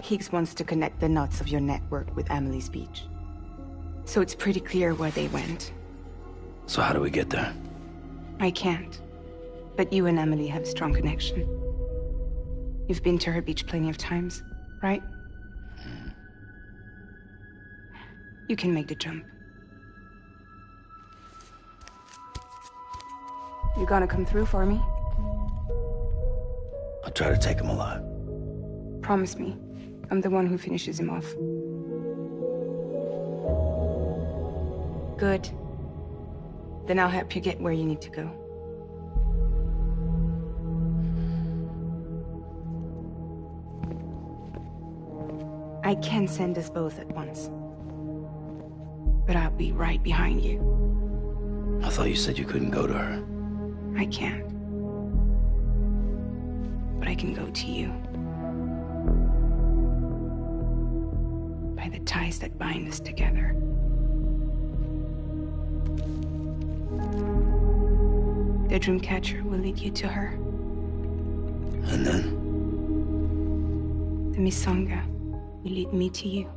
Higgs wants to connect the knots of your network with Emily's speech. So it's pretty clear where they went. So how do we get there? I can't. But you and Emily have a strong connection. You've been to her beach plenty of times, right? You can make the jump. You gonna come through for me? I'll try to take him alive. Promise me. I'm the one who finishes him off. Good. Then I'll help you get where you need to go. I can send us both at once. But I'll be right behind you. I thought you said you couldn't go to her. I can't. But I can go to you. By the ties that bind us together. The Dreamcatcher will lead you to her. And then? The Misanga will lead me to you.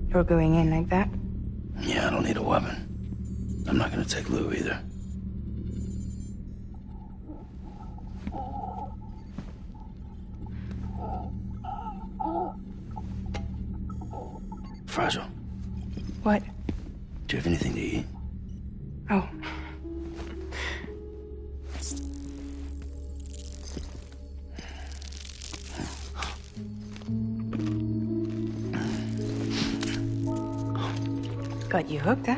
You're going in like that? Yeah, I don't need a weapon. I'm not gonna take Lou either. Fragile. What? Do you have anything to eat? Oh. Got you hooked, huh?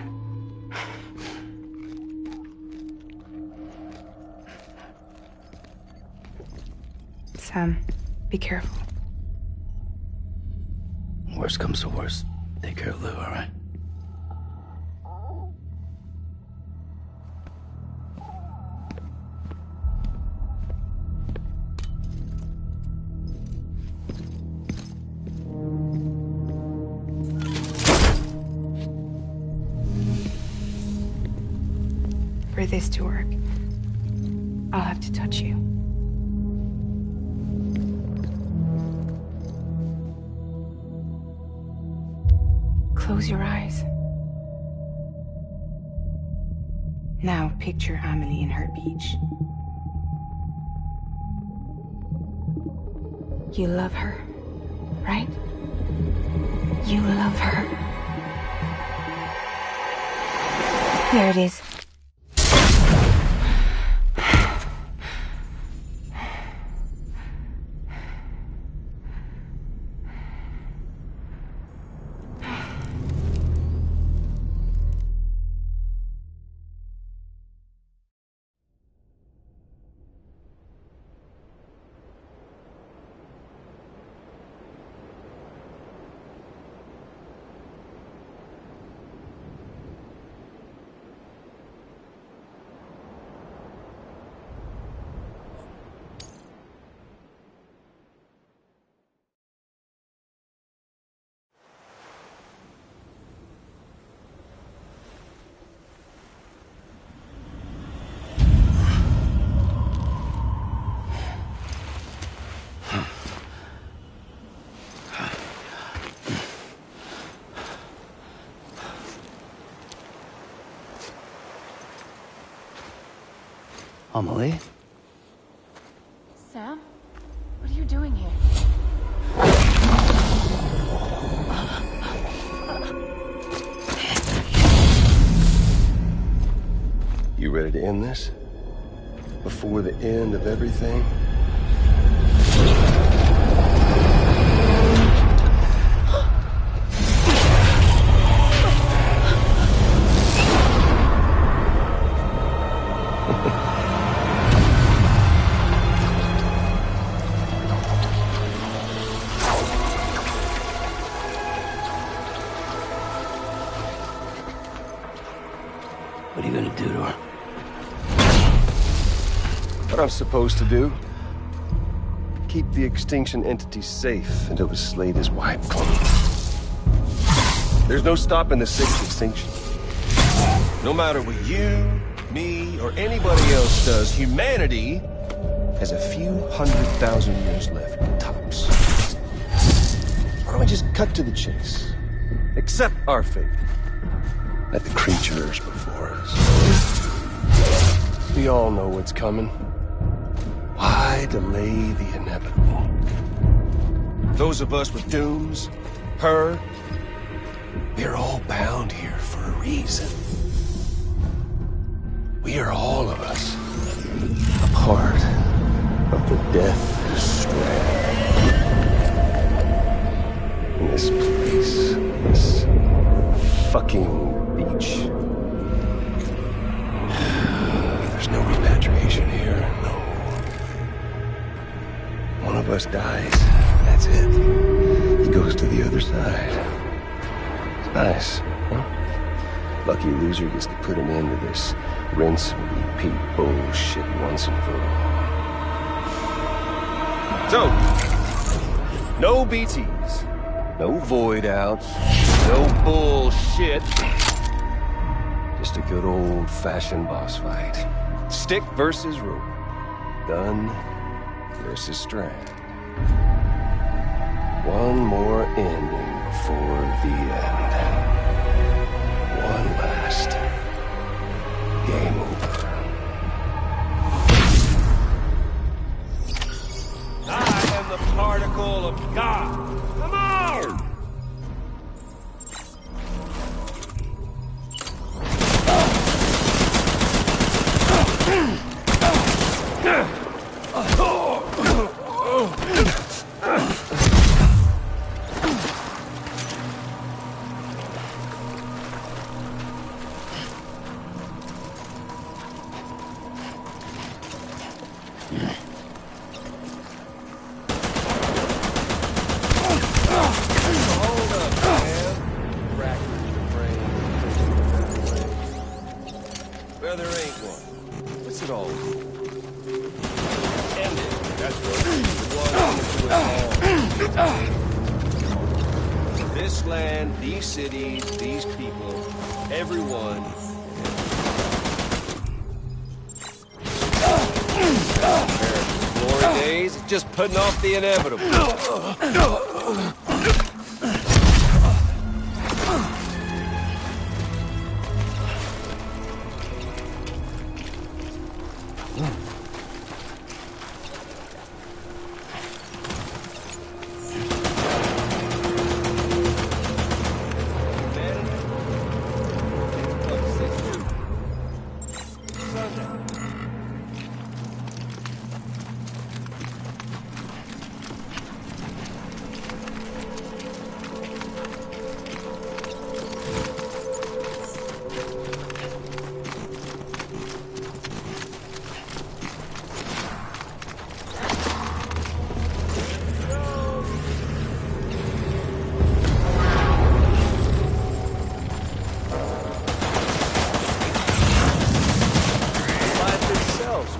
Sam, be careful. Worst comes to worst. Take care of Lou, all right? For this to work, I'll have to touch you. Close your eyes. Now picture Amelie in her beach. You love her, right? You love her. Here it is. Amelie? Sam? What are you doing here? You ready to end this? Before the end of everything? What are you gonna do to her? What I'm supposed to do? Keep the extinction entity safe until the slate is wiped clean. There's no stopping the sixth extinction. No matter what you me, or anybody else does, humanity has a few 100,000 years left, tops. Why don't we just cut to the chase? Accept our fate. Let the creatures before us. We all know what's coming. Why delay the inevitable? Those of us with dooms, her, we're all bound here for a reason. We are all of us a part of the death strand. In this place, this fucking beach. There's no repatriation here, no. One of us dies, that's it. He goes to the other side. It's nice, huh? Lucky loser gets to put an end to this rinse and repeat bullshit once and for all. So, no BTs, no void outs, no bullshit. Just a good old-fashioned boss fight. Stick versus rope. Gun versus strand. One more ending before the end. One last game over. I am the particle of God. Come on! Well, there ain't one. What's it all? End it. That's what it was. This land, these cities, these people, everyone. America's glory days, it's just putting off the inevitable.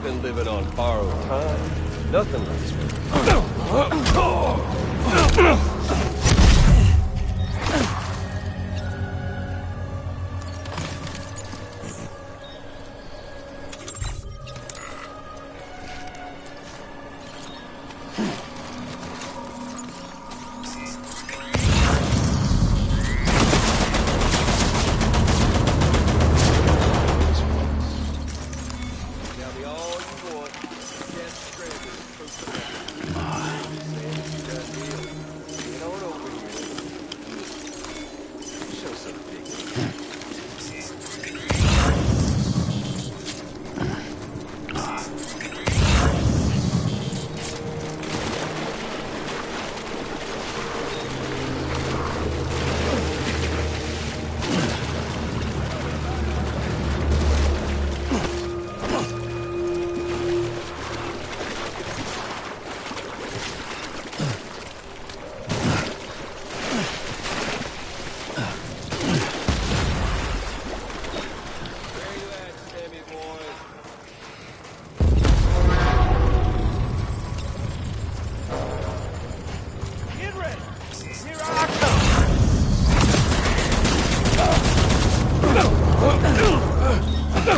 Been living on borrowed time. Nothing lasts For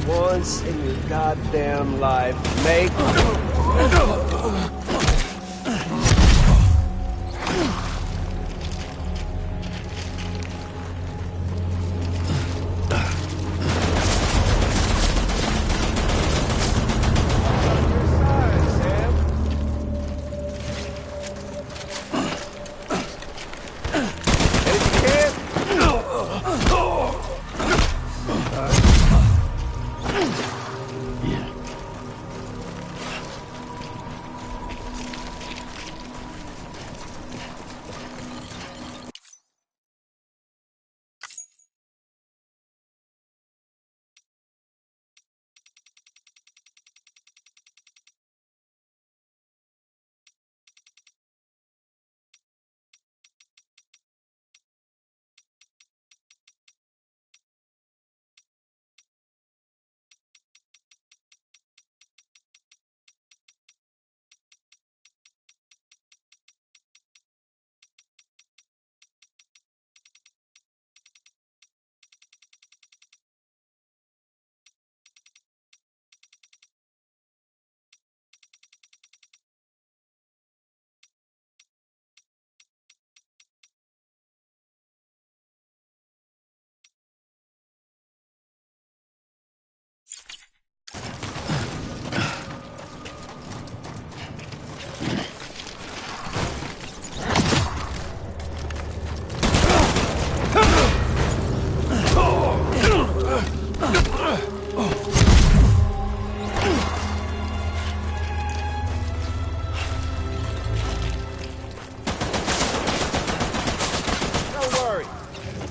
once in your goddamn life, make...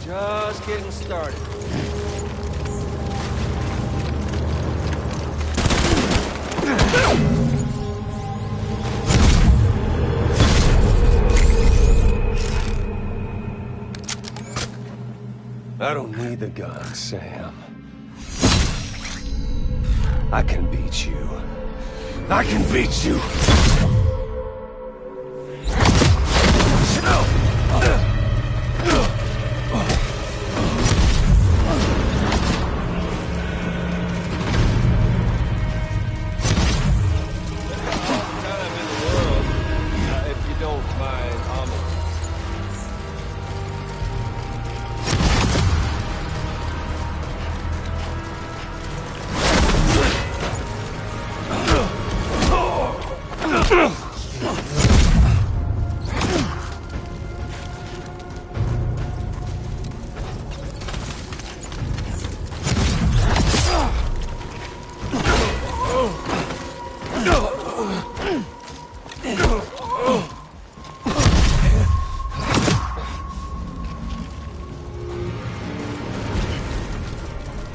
Just getting started. I don't need the gun, Sam. I can beat you. I can beat you!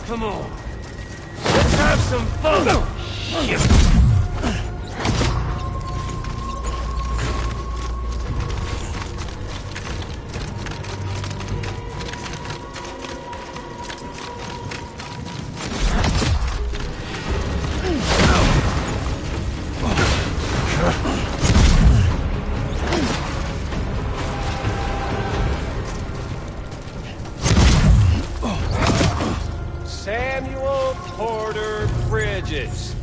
Come on. Let's have some fun. Shit. Samuel Porter Bridges.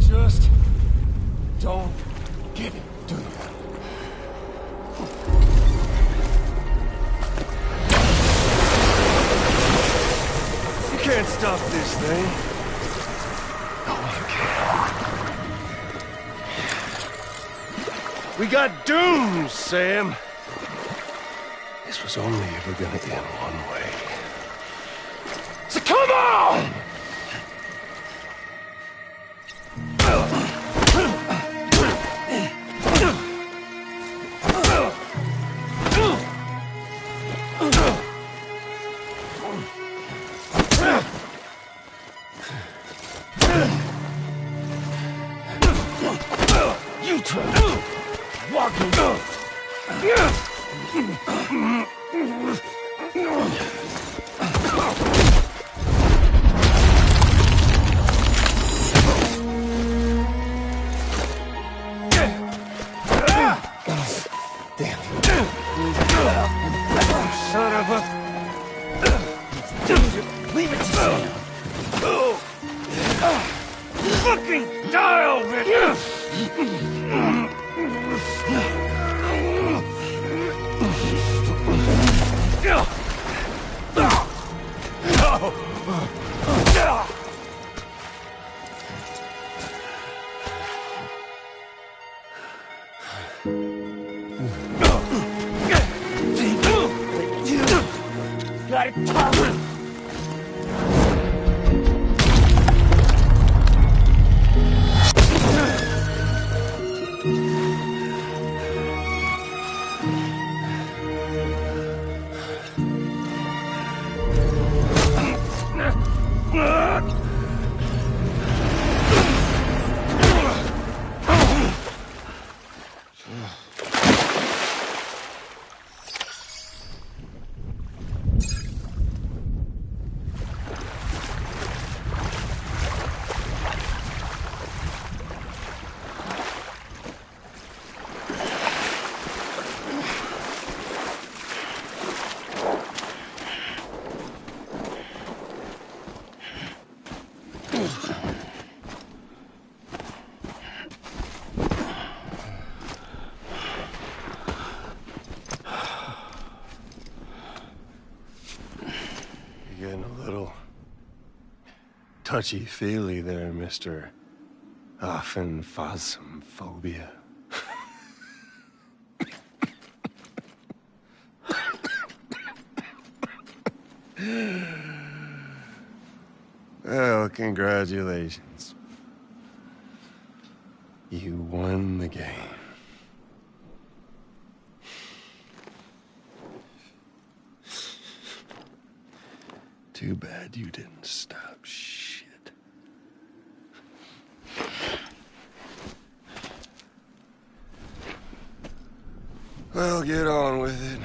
Just don't get it, do you? You can't stop this thing. Oh, you can. We got dooms, Sam. This was only ever gonna end one way. So come on! You try walking. Damn. Son of a... Leave it to Sam. Fucking die already! Got it covered. You're getting a little touchy-feely there, Mr. Phasmophobia. Well, congratulations. You won the game. Too bad you didn't stop shit. Well, get on with it.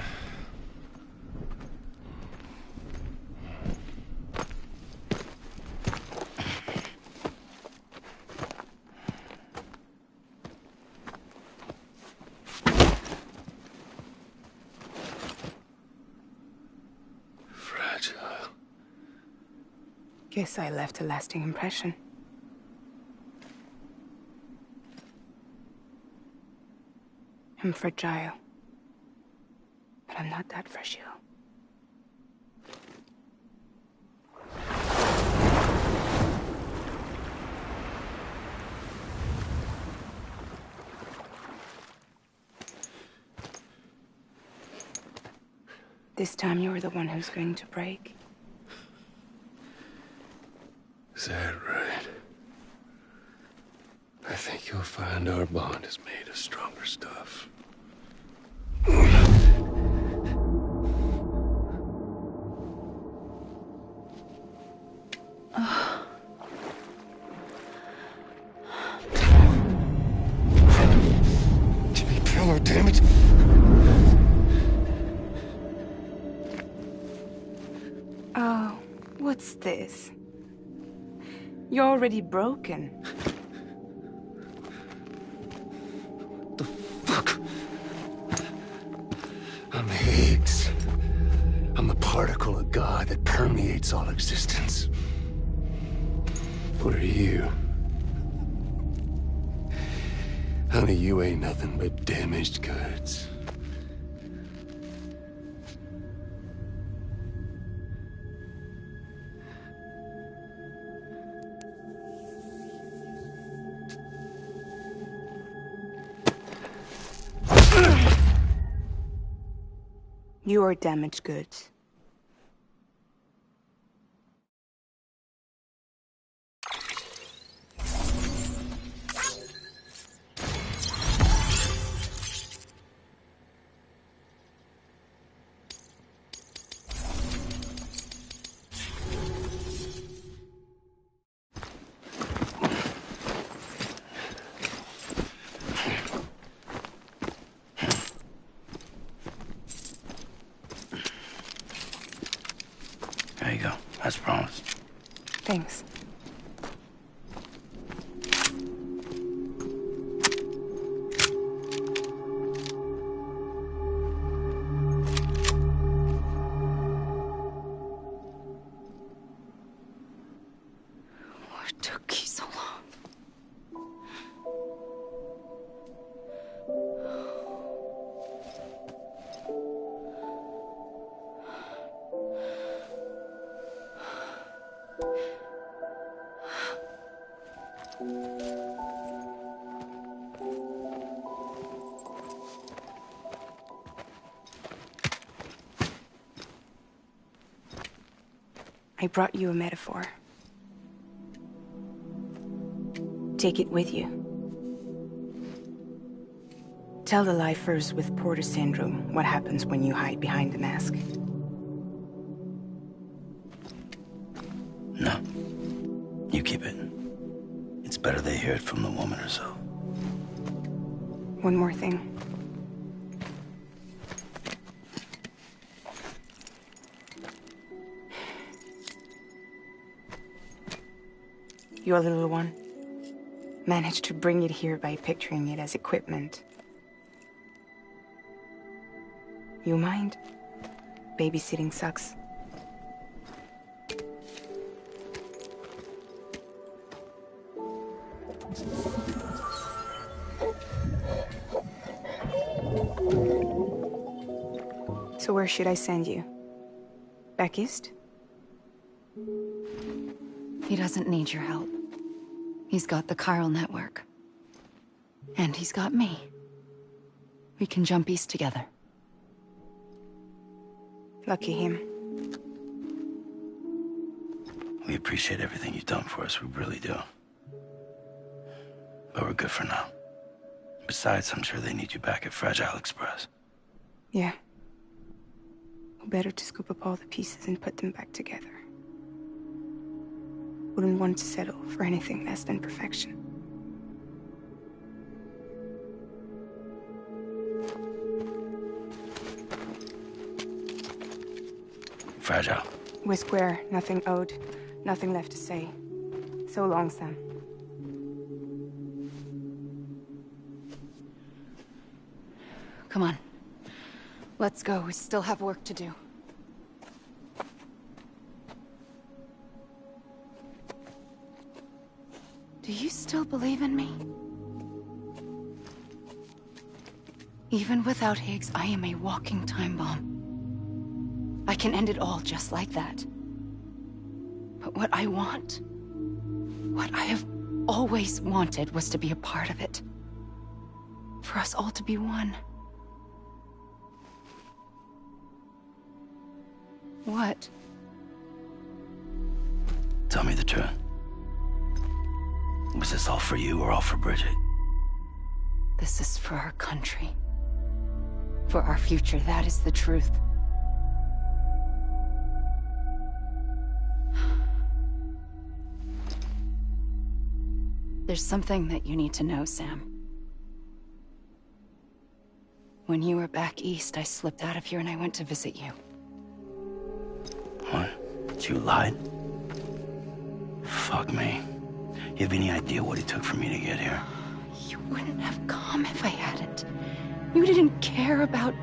Guess I left a lasting impression. I'm fragile, but I'm not that fragile. This time you're the one who's going to break. Is that right? I think you'll find our bond is made of stronger stuff. Jimmy Pillar, damn it! Oh, what's this? You're already broken. What the fuck? I'm Higgs. I'm the particle of God that permeates all existence. What are you? Honey, you ain't nothing but damaged goods. You are damaged goods. There you go, as promised. Thanks. What took you so long? I brought you a metaphor. Take it with you. Tell the lifers with Porter syndrome what happens when you hide behind the mask. No. You keep it. It's better they hear it from the woman herself. One more thing. Your little one managed to bring it here by picturing it as equipment. You mind? Babysitting sucks. So where should I send you? Back east? He doesn't need your help. He's got the chiral network. And he's got me. We can jump east together. Lucky him. We appreciate everything you've done for us, we really do. But we're good for now. Besides, I'm sure they need you back at Fragile Express. Yeah. Better to scoop up all the pieces and put them back together. Wouldn't want to settle for anything less than perfection. Fragile. We're square, nothing owed, nothing left to say. So long, Sam. Come on. Let's go. We still have work to do. Do you still believe in me? Even without Higgs, I am a walking time bomb. I can end it all just like that. But what I want, what I have always wanted, was to be a part of it. For us all to be one. What? Tell me the truth. Was this all for you or all for Bridget? This is for our country. For our future, that is the truth. There's something that you need to know, Sam. When you were back east, I slipped out of here and I went to visit you. What? You lied? Fuck me. You have any idea what it took for me to get here? You wouldn't have come if I hadn't. You didn't care about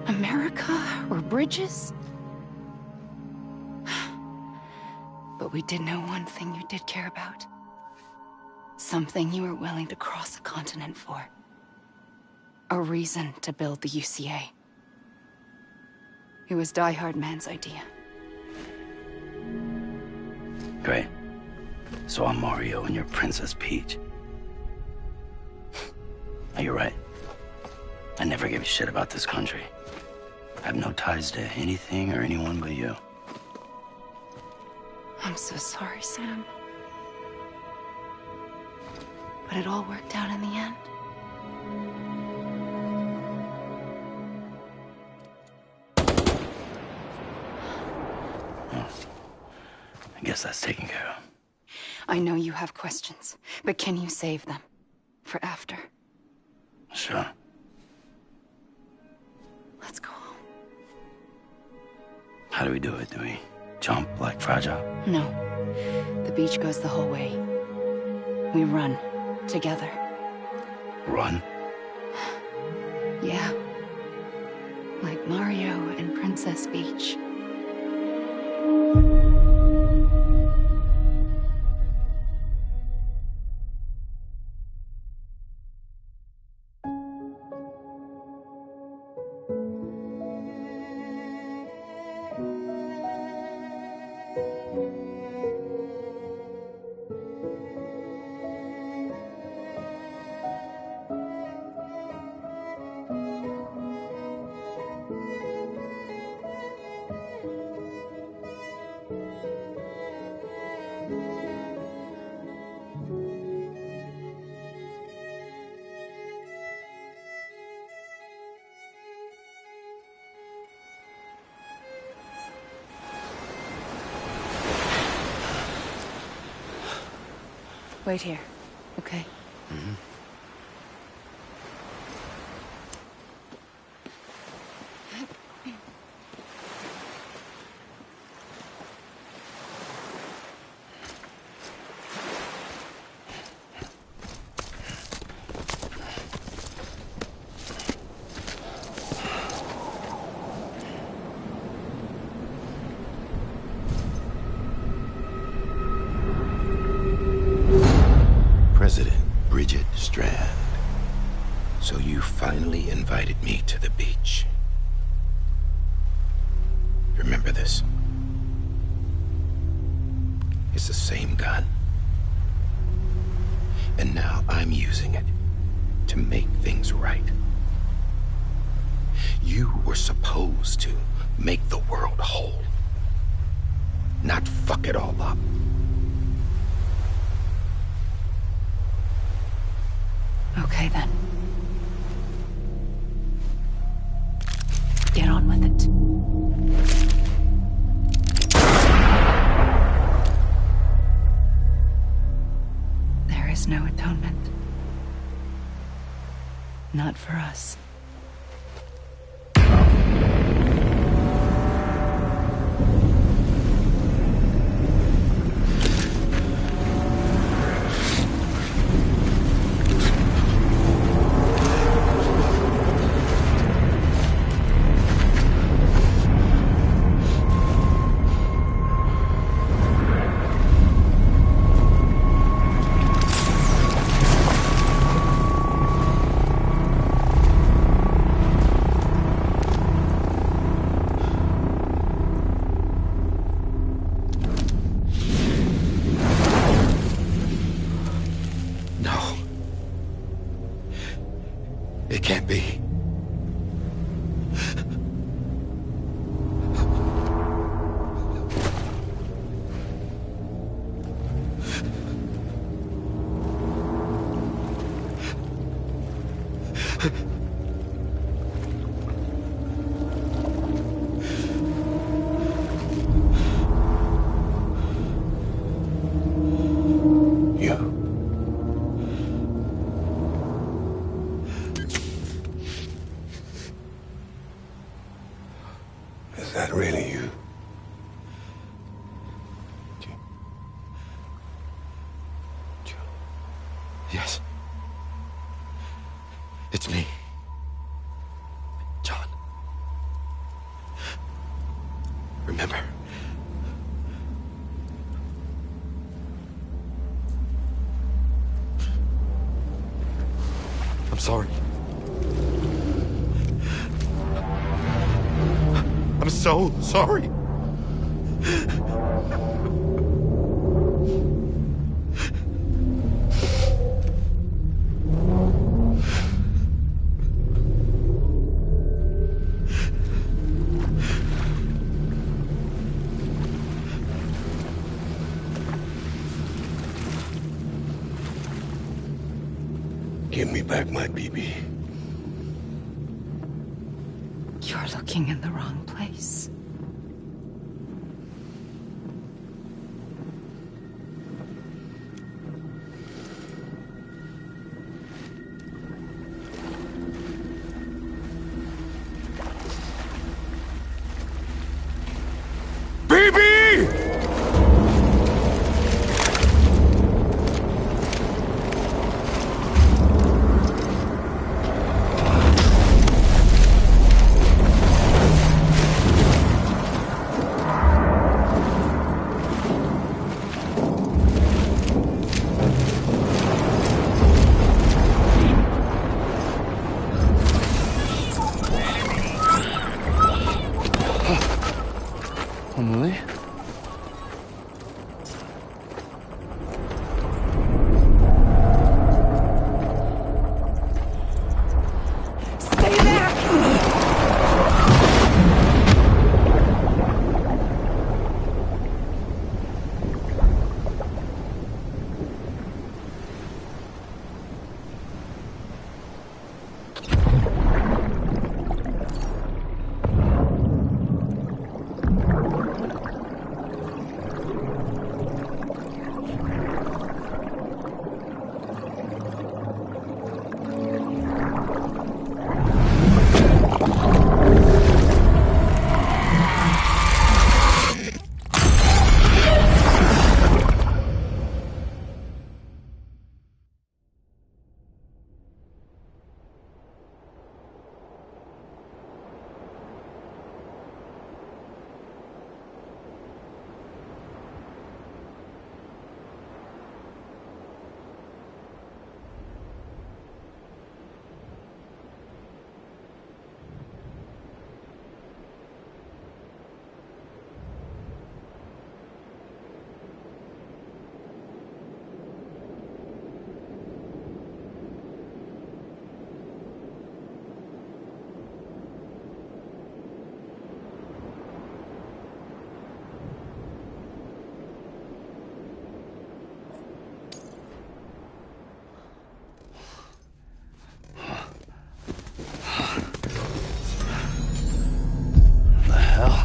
America or bridges. But we did know one thing you did care about. Something you were willing to cross a continent for. A reason to build the UCA. It was Die Hard Man's idea. Great. So I'm Mario and you're Princess Peach. You're right. I never gave a shit about this country. I have no ties to anything or anyone but you. I'm so sorry, Sam. But it all worked out in the end. Well, I guess that's taken care of. I know you have questions, but can you save them? For after? Sure. Let's go home. How do we do it? Do we jump like Fragile? No. The beach goes the whole way. We run. Together. Run? Yeah. Like Mario and Princess Peach. Wait here, okay? Mm-hmm. President Bridget Strand. So you finally invited me to the beach. Remember this? It's the same gun. And now I'm using it to make things right. You were supposed to make the world whole, not fuck it all up. Okay, then. Get on with it. There is no atonement. Not for us. It can't be. Is that really you? Yes. It's me. John. Remember? I'm sorry. I'm so sorry. Give me back my BB. You're looking in the wrong place. Emily? Stay there!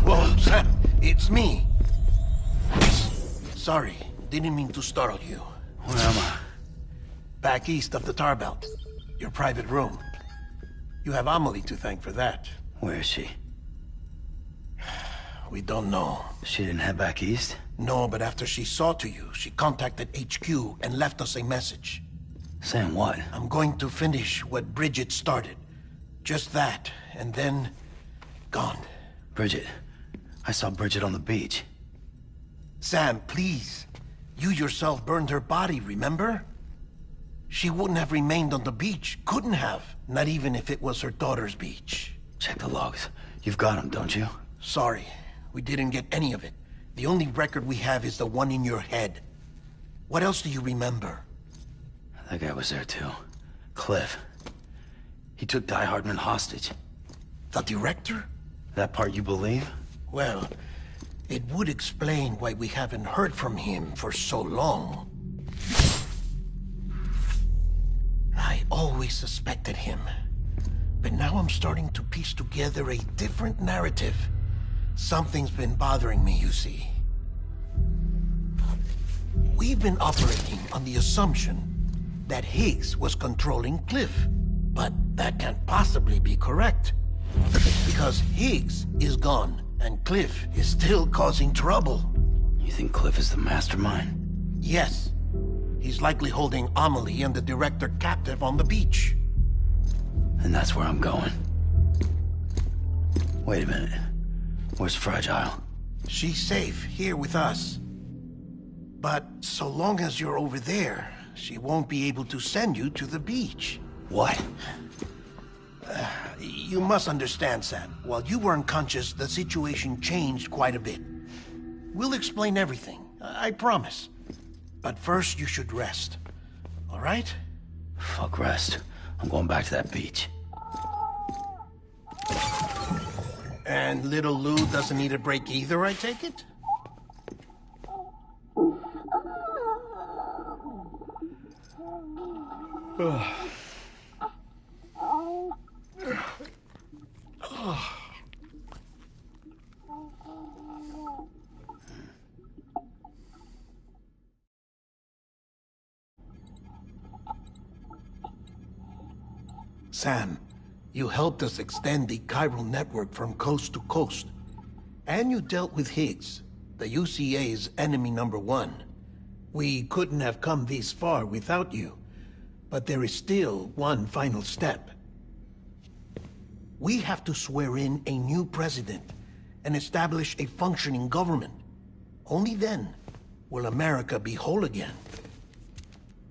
Whoa, Sam, it's me. Sorry, didn't mean to startle you. Where am I? Back east of the tar belt. Your private room. You have Amelie to thank for that. Where is she? We don't know. She didn't head back east? No, but after she saw to you, she contacted HQ and left us a message. Saying what? I'm going to finish what Bridget started. Just that, and then... gone. Bridget. I saw Bridget on the beach. Sam, please. You yourself burned her body, remember? She wouldn't have remained on the beach. Couldn't have. Not even if it was her daughter's beach. Check the logs. You've got them, don't you? Sorry. We didn't get any of it. The only record we have is the one in your head. What else do you remember? That guy was there too. Cliff. He took Die Hardman hostage. The director? That part you believe? Well, it would explain why we haven't heard from him for so long. I always suspected him. But now I'm starting to piece together a different narrative. Something's been bothering me, you see. We've been operating on the assumption that Higgs was controlling Cliff. But that can't possibly be correct. Because Higgs is gone, and Cliff is still causing trouble. You think Cliff is the mastermind? Yes. He's likely holding Amelie and the director captive on the beach. And that's where I'm going. Wait a minute. Where's Fragile? She's safe here with us. But so long as you're over there, she won't be able to send you to the beach. What? You must understand, Sam. While you were unconscious, the situation changed quite a bit. We'll explain everything, I promise. But first, you should rest. All right? Fuck rest. I'm going back to that beach. And little Lou doesn't need a break either, I take it? Sam, you helped us extend the chiral network from coast to coast. And you dealt with Higgs, the UCA's enemy #1. We couldn't have come this far without you. But there is still one final step. We have to swear in a new president and establish a functioning government. Only then will America be whole again.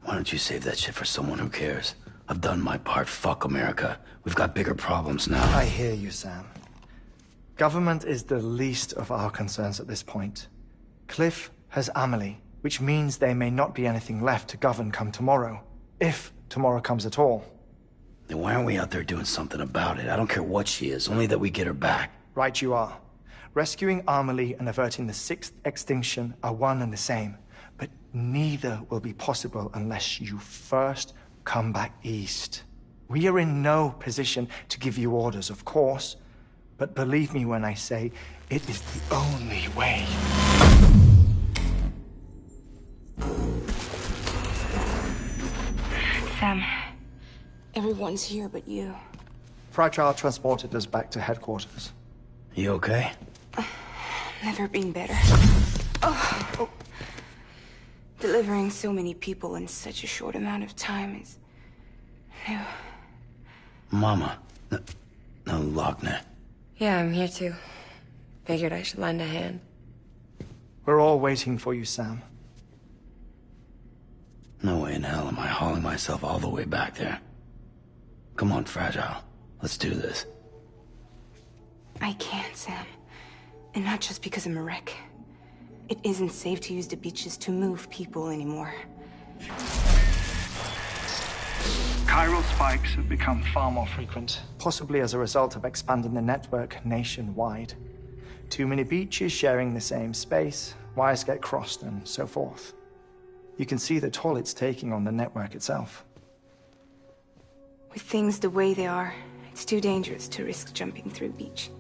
Why don't you save that shit for someone who cares? I've done my part. Fuck America. We've got bigger problems now. I hear you, Sam. Government is the least of our concerns at this point. Cliff has Amelie, which means there may not be anything left to govern come tomorrow. If tomorrow comes at all. Then why aren't we out there doing something about it? I don't care what she is, only that we get her back. Right you are. Rescuing Amelie and averting the 6th extinction are one and the same. But neither will be possible unless you first come back east. We are in no position to give you orders, of course. But believe me when I say, it is the only way. Sam, everyone's here but you. Fragile transported us back to headquarters. You okay? Never been better. Oh. Delivering so many people in such a short amount of time is new. Mama. No, Lochner. Yeah, I'm here too. Figured I should lend a hand. We're all waiting for you, Sam. No way in hell am I hauling myself all the way back there. Come on, Fragile. Let's do this. I can't, Sam. And not just because I'm a wreck. It isn't safe to use the beaches to move people anymore. Chiral spikes have become far more Frequent, possibly as a result of expanding the network nationwide. Too many beaches sharing the same space, wires get crossed, and so forth. You can see the toll it's taking on the network itself. With things the way they are, it's too dangerous to risk jumping through a beach.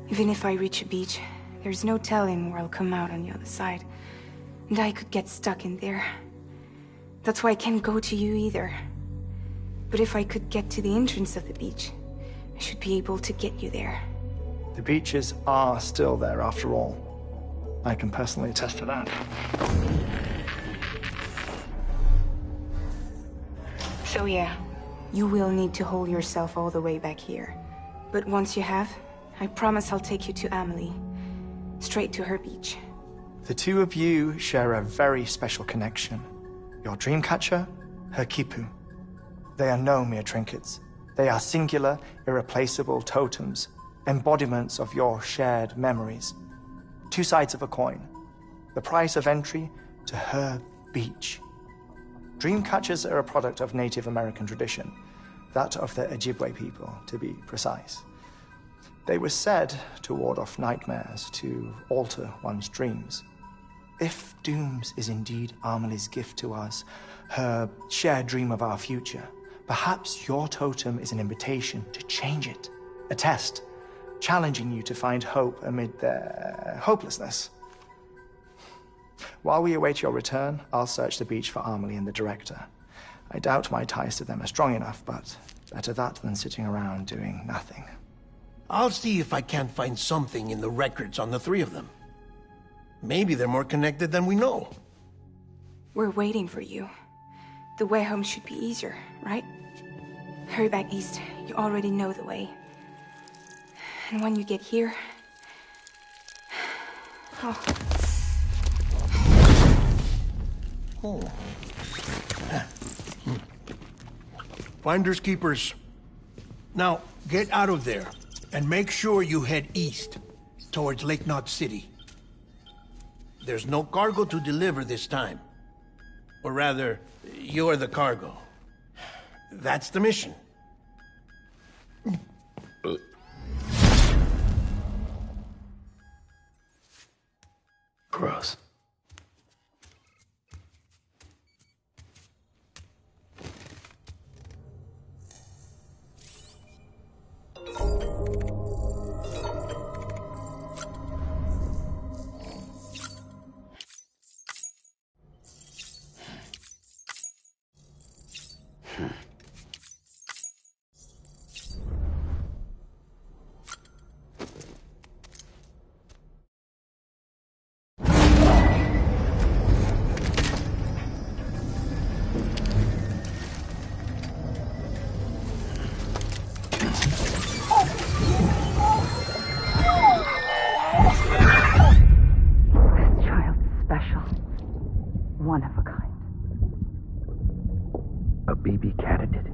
Even if I reach a beach, there's no telling where I'll come out on the other side. And I could get stuck in there. That's why I can't go to you either. But if I could get to the entrance of the beach, I should be able to get you there. The beaches are still there after all. I can personally attest to that. So yeah, you will need to hold yourself all the way back here. But once you have, I promise I'll take you to Amelie. Straight to her beach. The two of you share a very special connection. Your dreamcatcher, her quipu. They are no mere trinkets. They are singular, irreplaceable totems, embodiments of your shared memories. Two sides of a coin. The price of entry to her beach. Dreamcatchers are a product of Native American tradition, that of the Ojibwe people, to be precise. They were said to ward off nightmares, to alter one's dreams. If Dooms is indeed Amelie's gift to us, her shared dream of our future, perhaps your totem is an invitation to change it. A test, challenging you to find hope amid their hopelessness. While we await your return, I'll search the beach for Amelie and the director. I doubt my ties to them are strong enough, but better that than sitting around doing nothing. I'll see if I can't find something in the records on the three of them. Maybe they're more connected than we know. We're waiting for you. The way home should be easier, right? Hurry back east. You already know the way. And when you get here... Oh. Oh. Finders keepers. Now, get out of there. And make sure you head east, towards Lake Knot City. There's no cargo to deliver this time. Or rather, you're the cargo. That's the mission. Gross. baby candidate?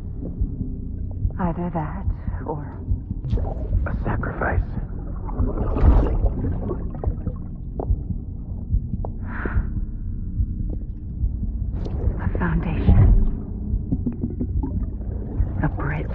Either that, or a sacrifice. a foundation. A bridge.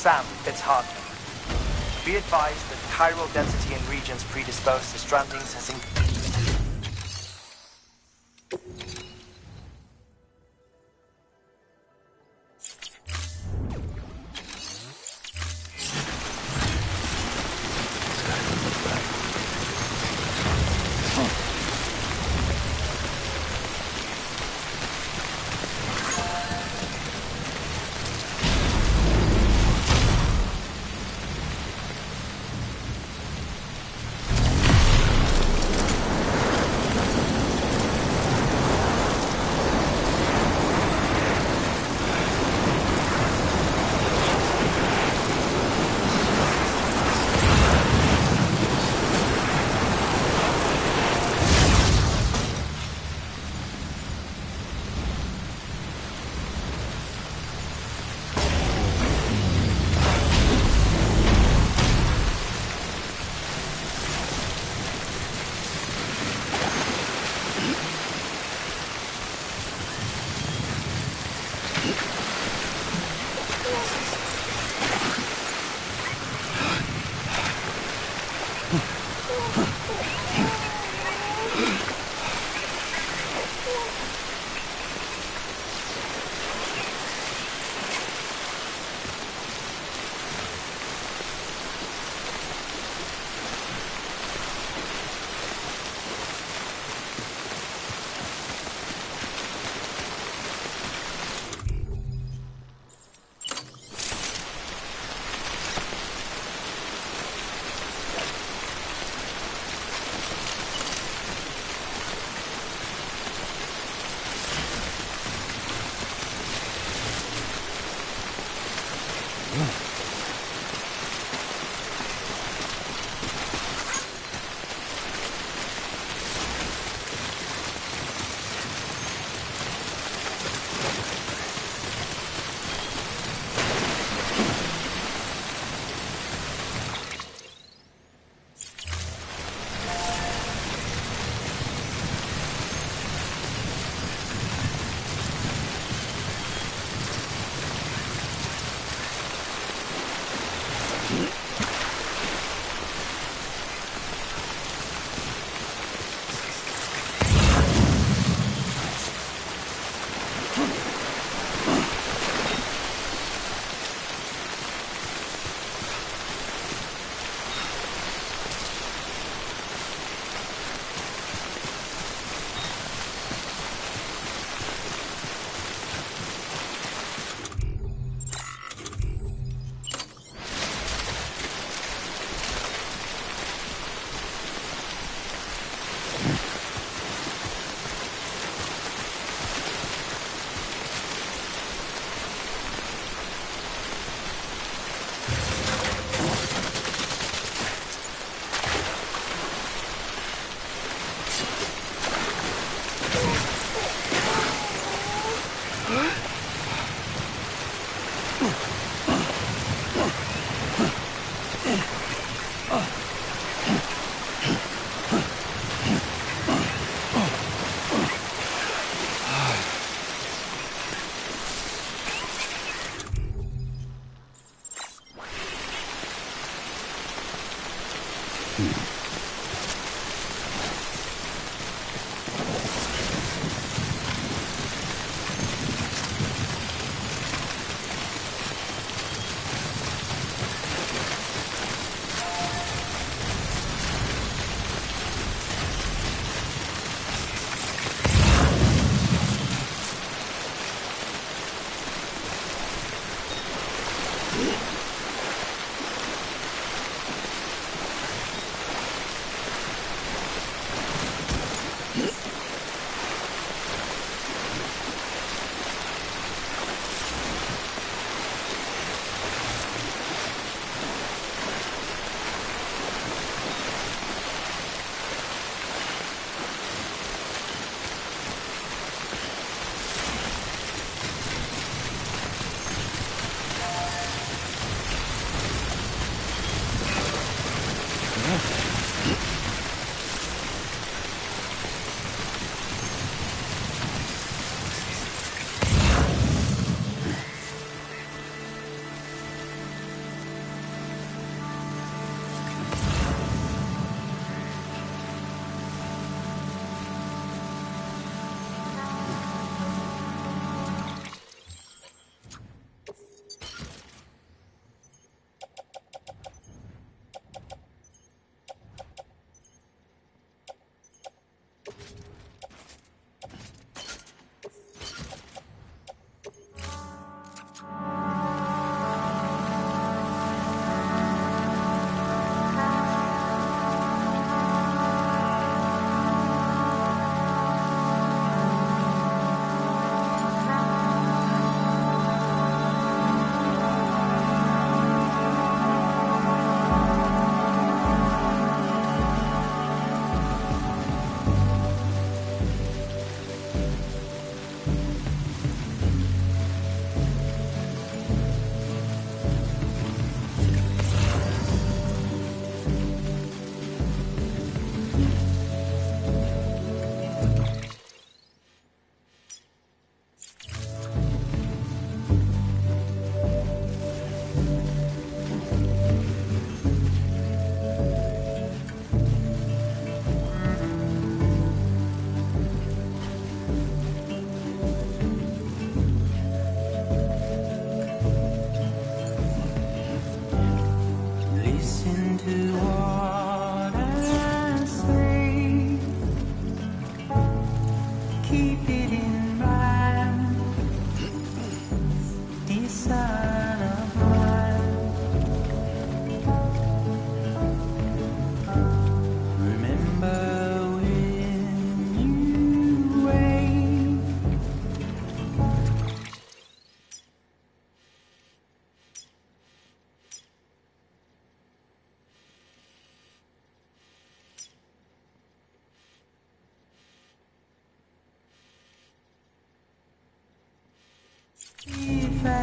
Sam, it's Hartman. Be advised that chiral density in regions predisposed to strandings has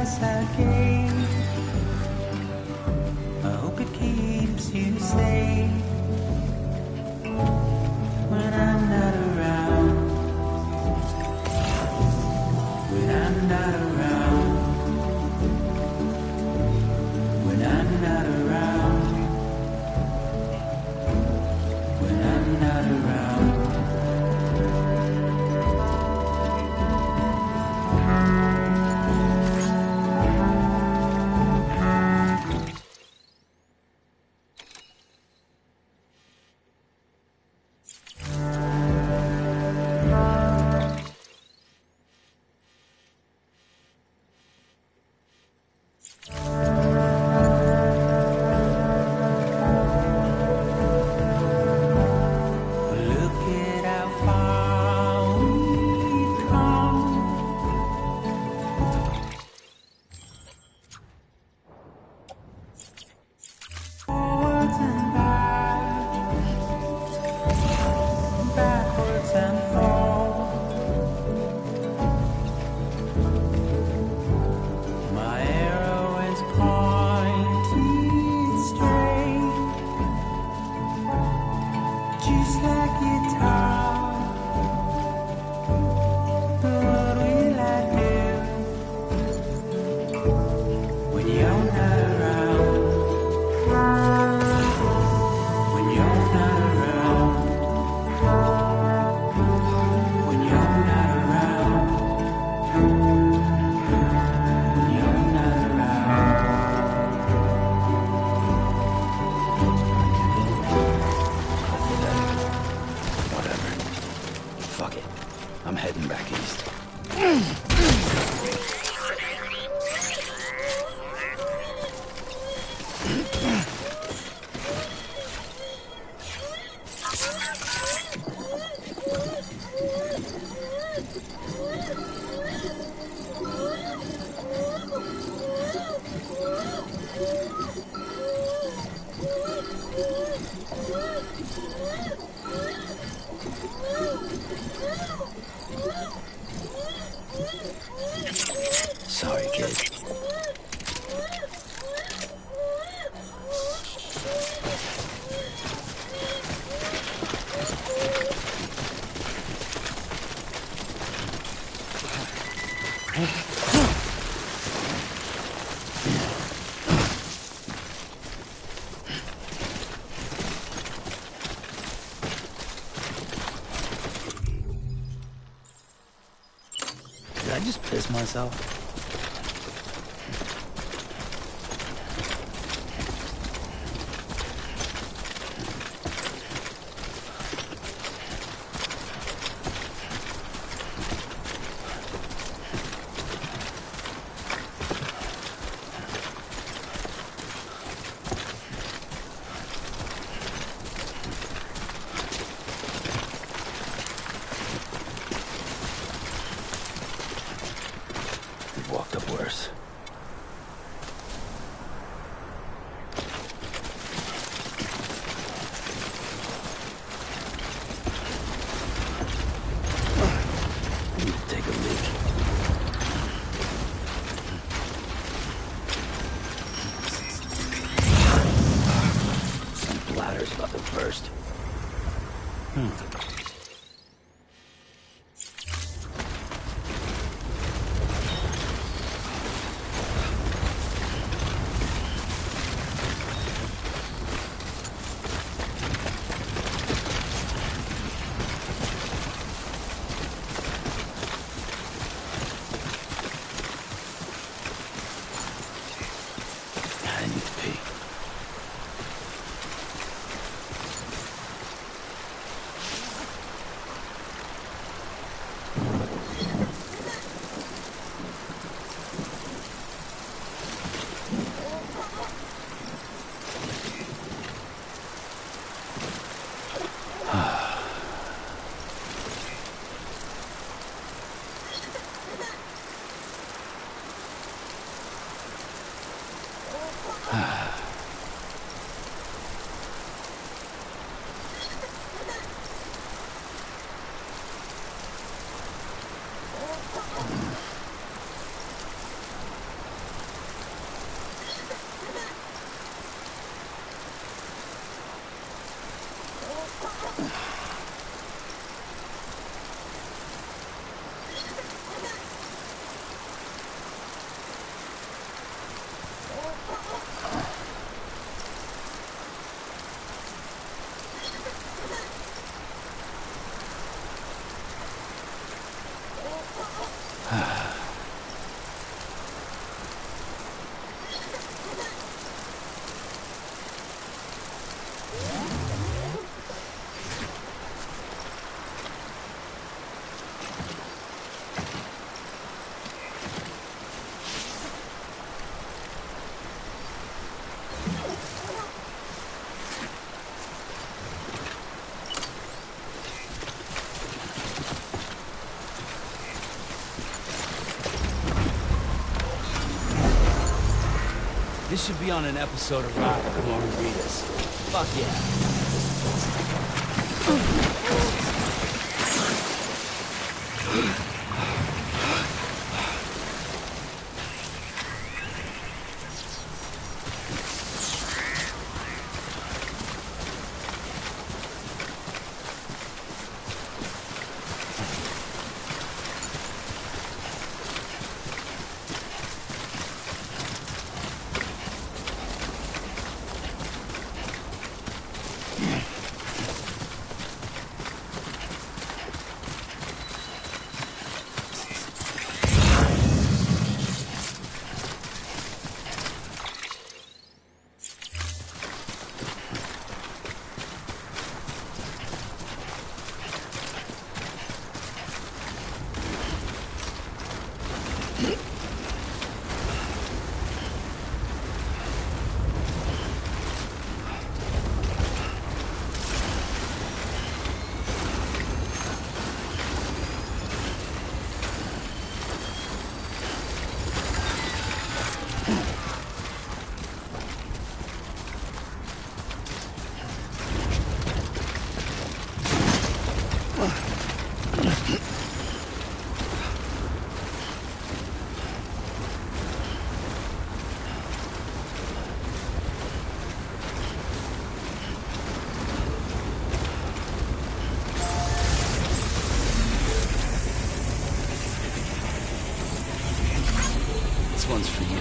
promise I gave. I hope it keeps you safe when I'm not around. When I'm not around. When I'm not around. When I'm not around. I'm heading back east. Sorry, kid. Did I just piss myself? We've walked up worse. I need to take a leak. Some bladder's about to burst. This should be on an episode of Rock or Margaritas. Fuck yeah. This one's for you.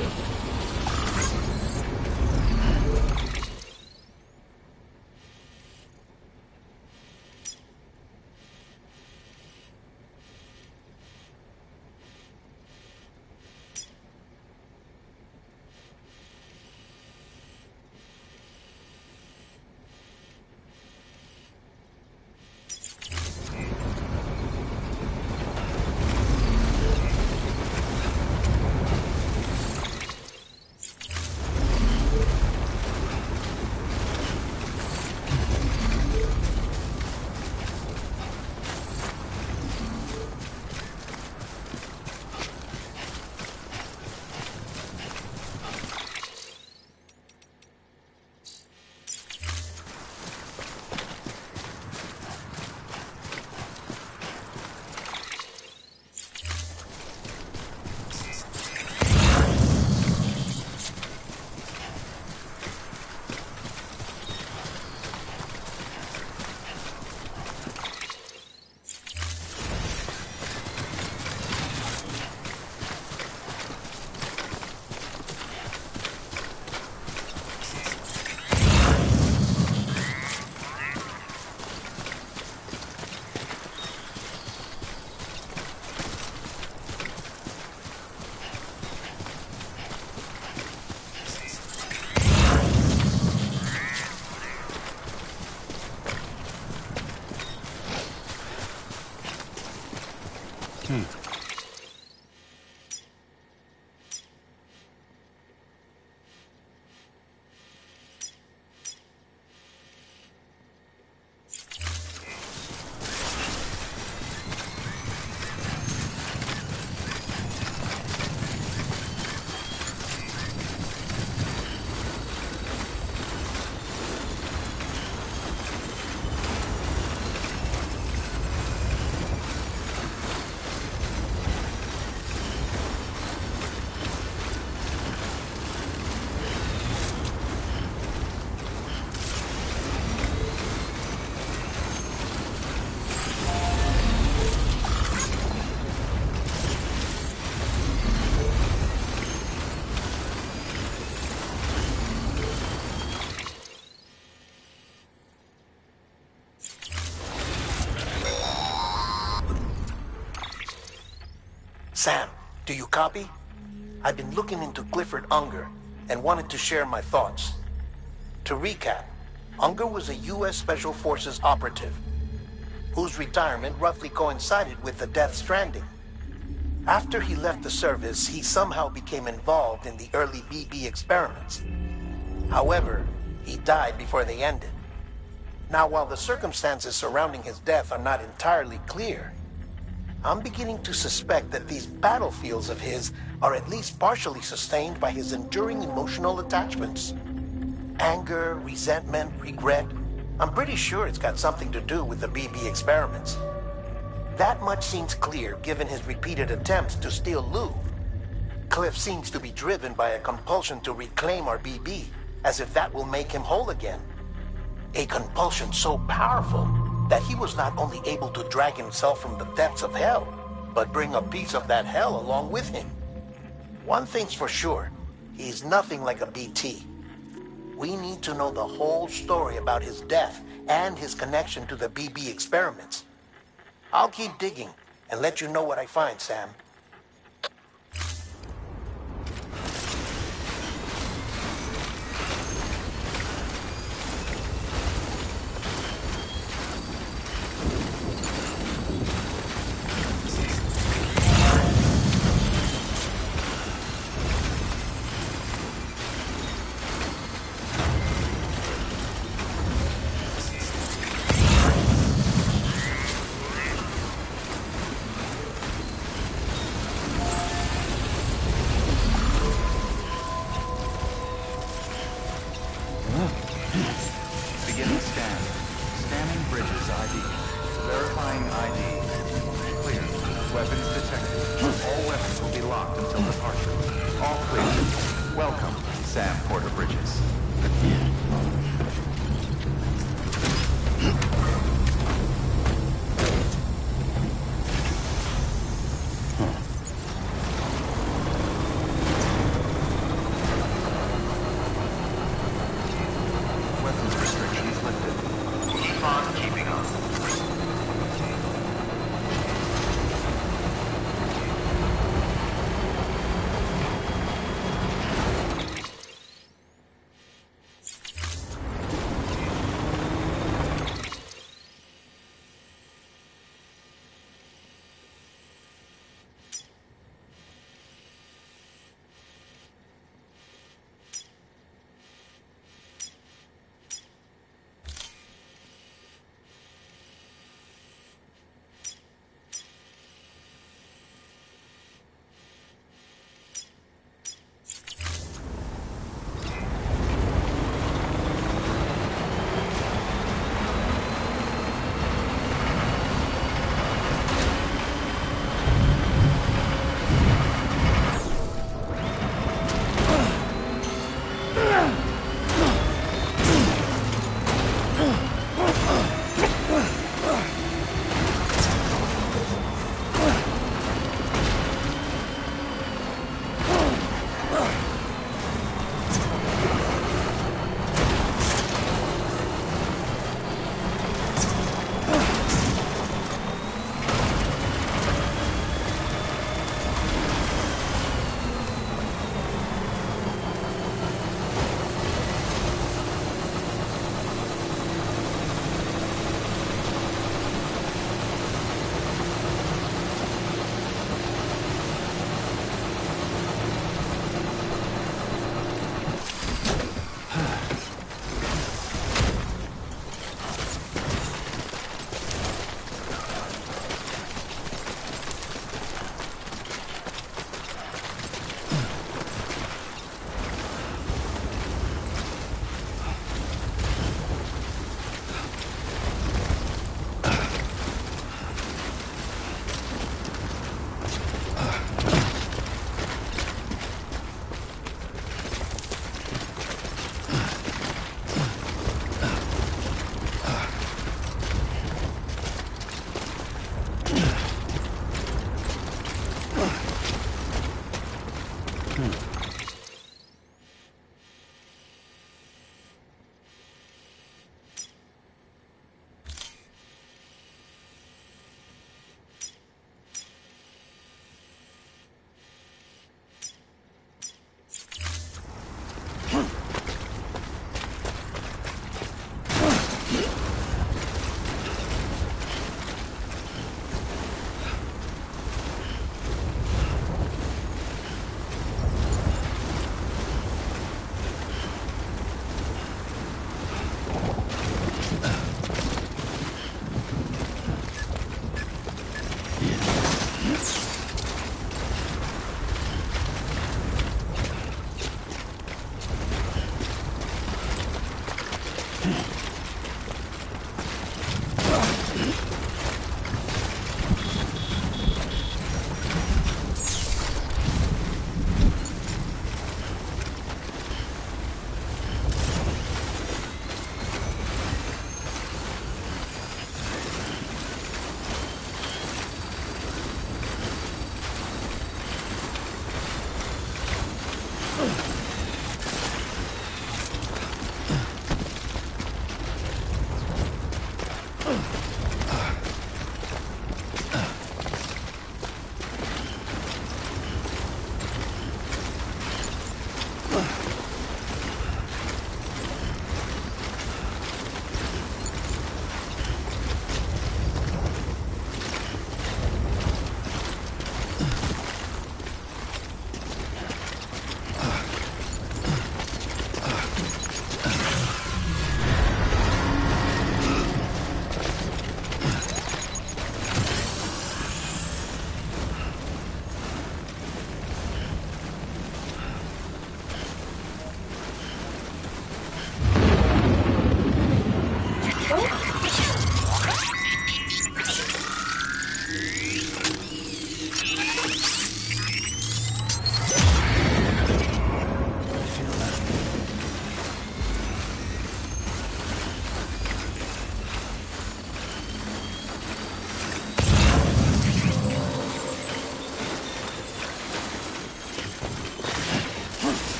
Sam, do you copy? I've been looking into Clifford Unger and wanted to share my thoughts. To recap, Unger was a U.S. Special Forces operative whose retirement roughly coincided with the Death Stranding. After he left the service, he somehow became involved in the early BB experiments. However, he died before they ended. Now, while the circumstances surrounding his death are not entirely clear, I'm beginning to suspect that these battlefields of his are at least partially sustained by his enduring emotional attachments. Anger, resentment, regret. I'm pretty sure it's got something to do with the BB experiments. That much seems clear given his repeated attempts to steal Lou. Cliff seems to be driven by a compulsion to reclaim our BB, as if that will make him whole again. A compulsion so powerful that he was not only able to drag himself from the depths of hell, but bring a piece of that hell along with him. One thing's for sure, he's nothing like a BT. We need to know the whole story about his death and his connection to the BB experiments. I'll keep digging and let you know what I find, Sam. Beginning scan. Scanning bridges ID. Verifying ID. Clear. Weapons detected. All weapons will be locked until departure. All clear. Welcome, Sam Porter Bridges.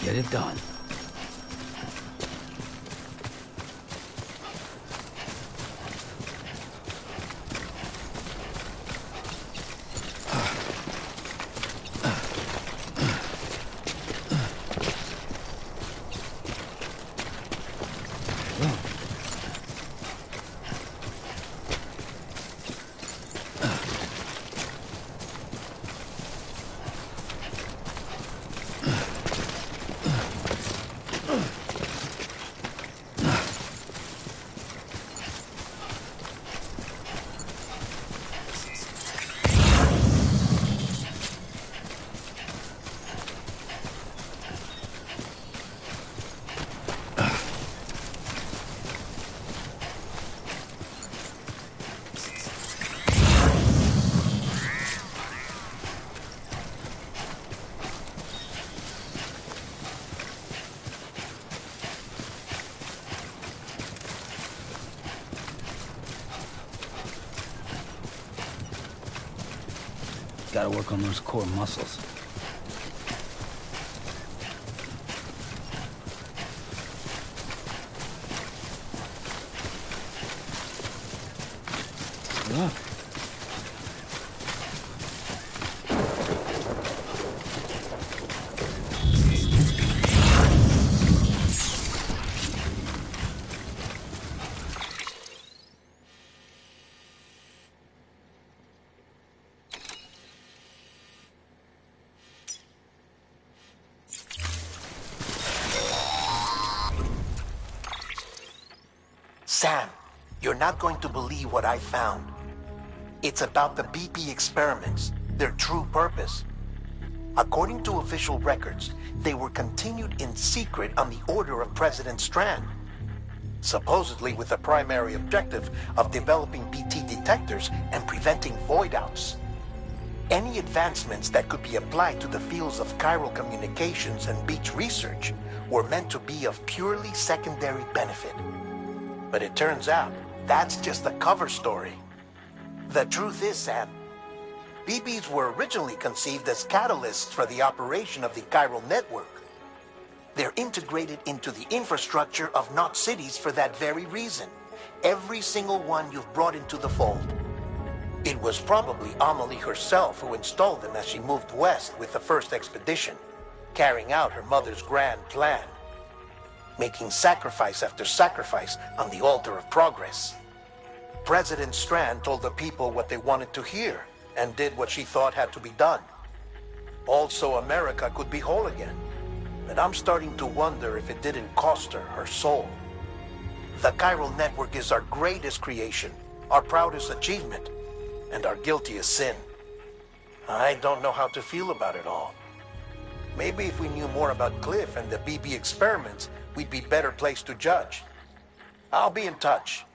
Get it done. Gotta work on those core muscles. Look. Sam, you're not going to believe what I found. It's about the BP experiments, their true purpose. According to official records, they were continued in secret on the order of President Strand, supposedly with the primary objective of developing BT detectors and preventing void-outs. Any advancements that could be applied to the fields of chiral communications and beach research were meant to be of purely secondary benefit. But it turns out, that's just a cover story. The truth is, Sam, BBs were originally conceived as catalysts for the operation of the chiral network. They're integrated into the infrastructure of Knot cities for that very reason. Every single one you've brought into the fold. It was probably Amelie herself who installed them as she moved west with the first expedition, carrying out her mother's grand plan, making sacrifice after sacrifice on the altar of progress. President Strand told the people what they wanted to hear and did what she thought had to be done. Also, America could be whole again. But I'm starting to wonder if it didn't cost her her soul. The chiral network is our greatest creation, our proudest achievement, and our guiltiest sin. I don't know how to feel about it all. Maybe if we knew more about Cliff and the BB experiments, we'd be better placed to judge. I'll be in touch.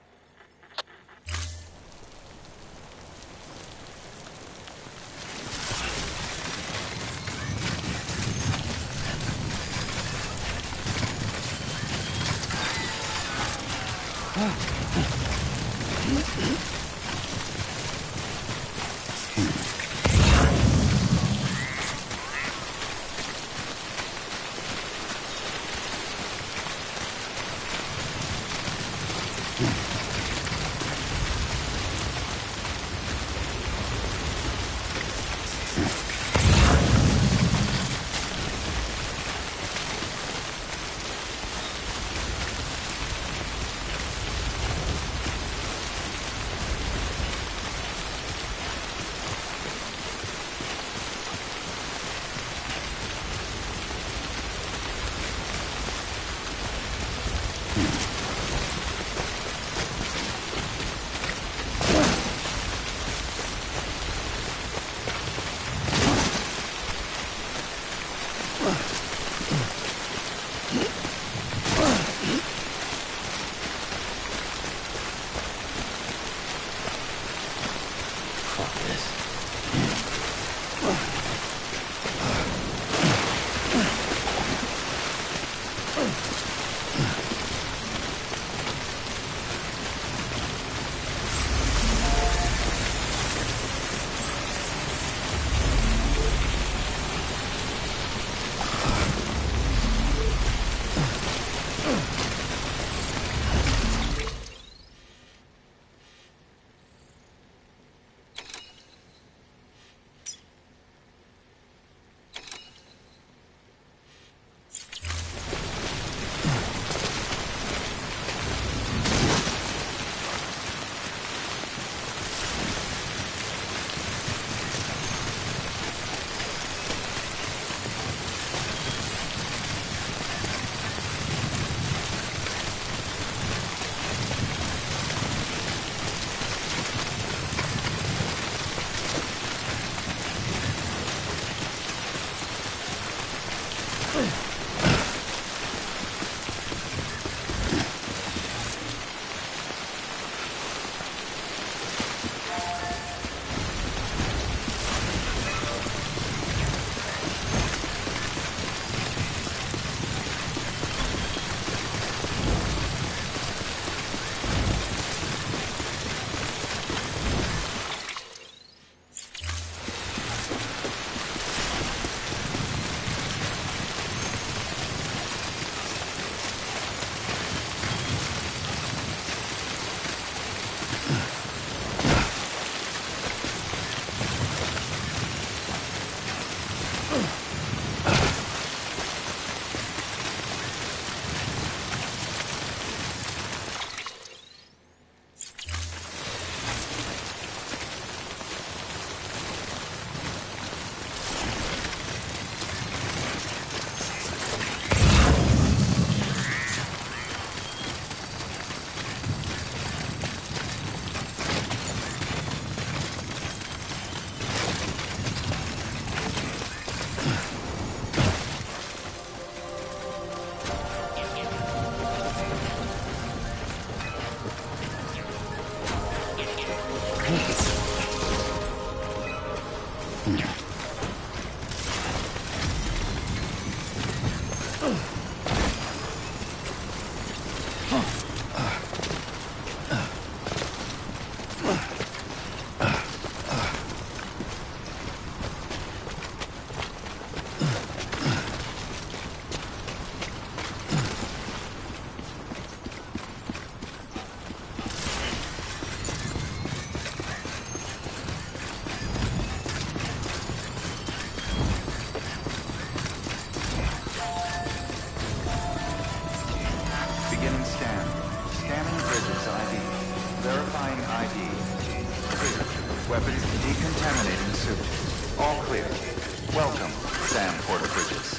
Weapons decontaminating suit. All clear. Welcome, Sam Porter Bridges.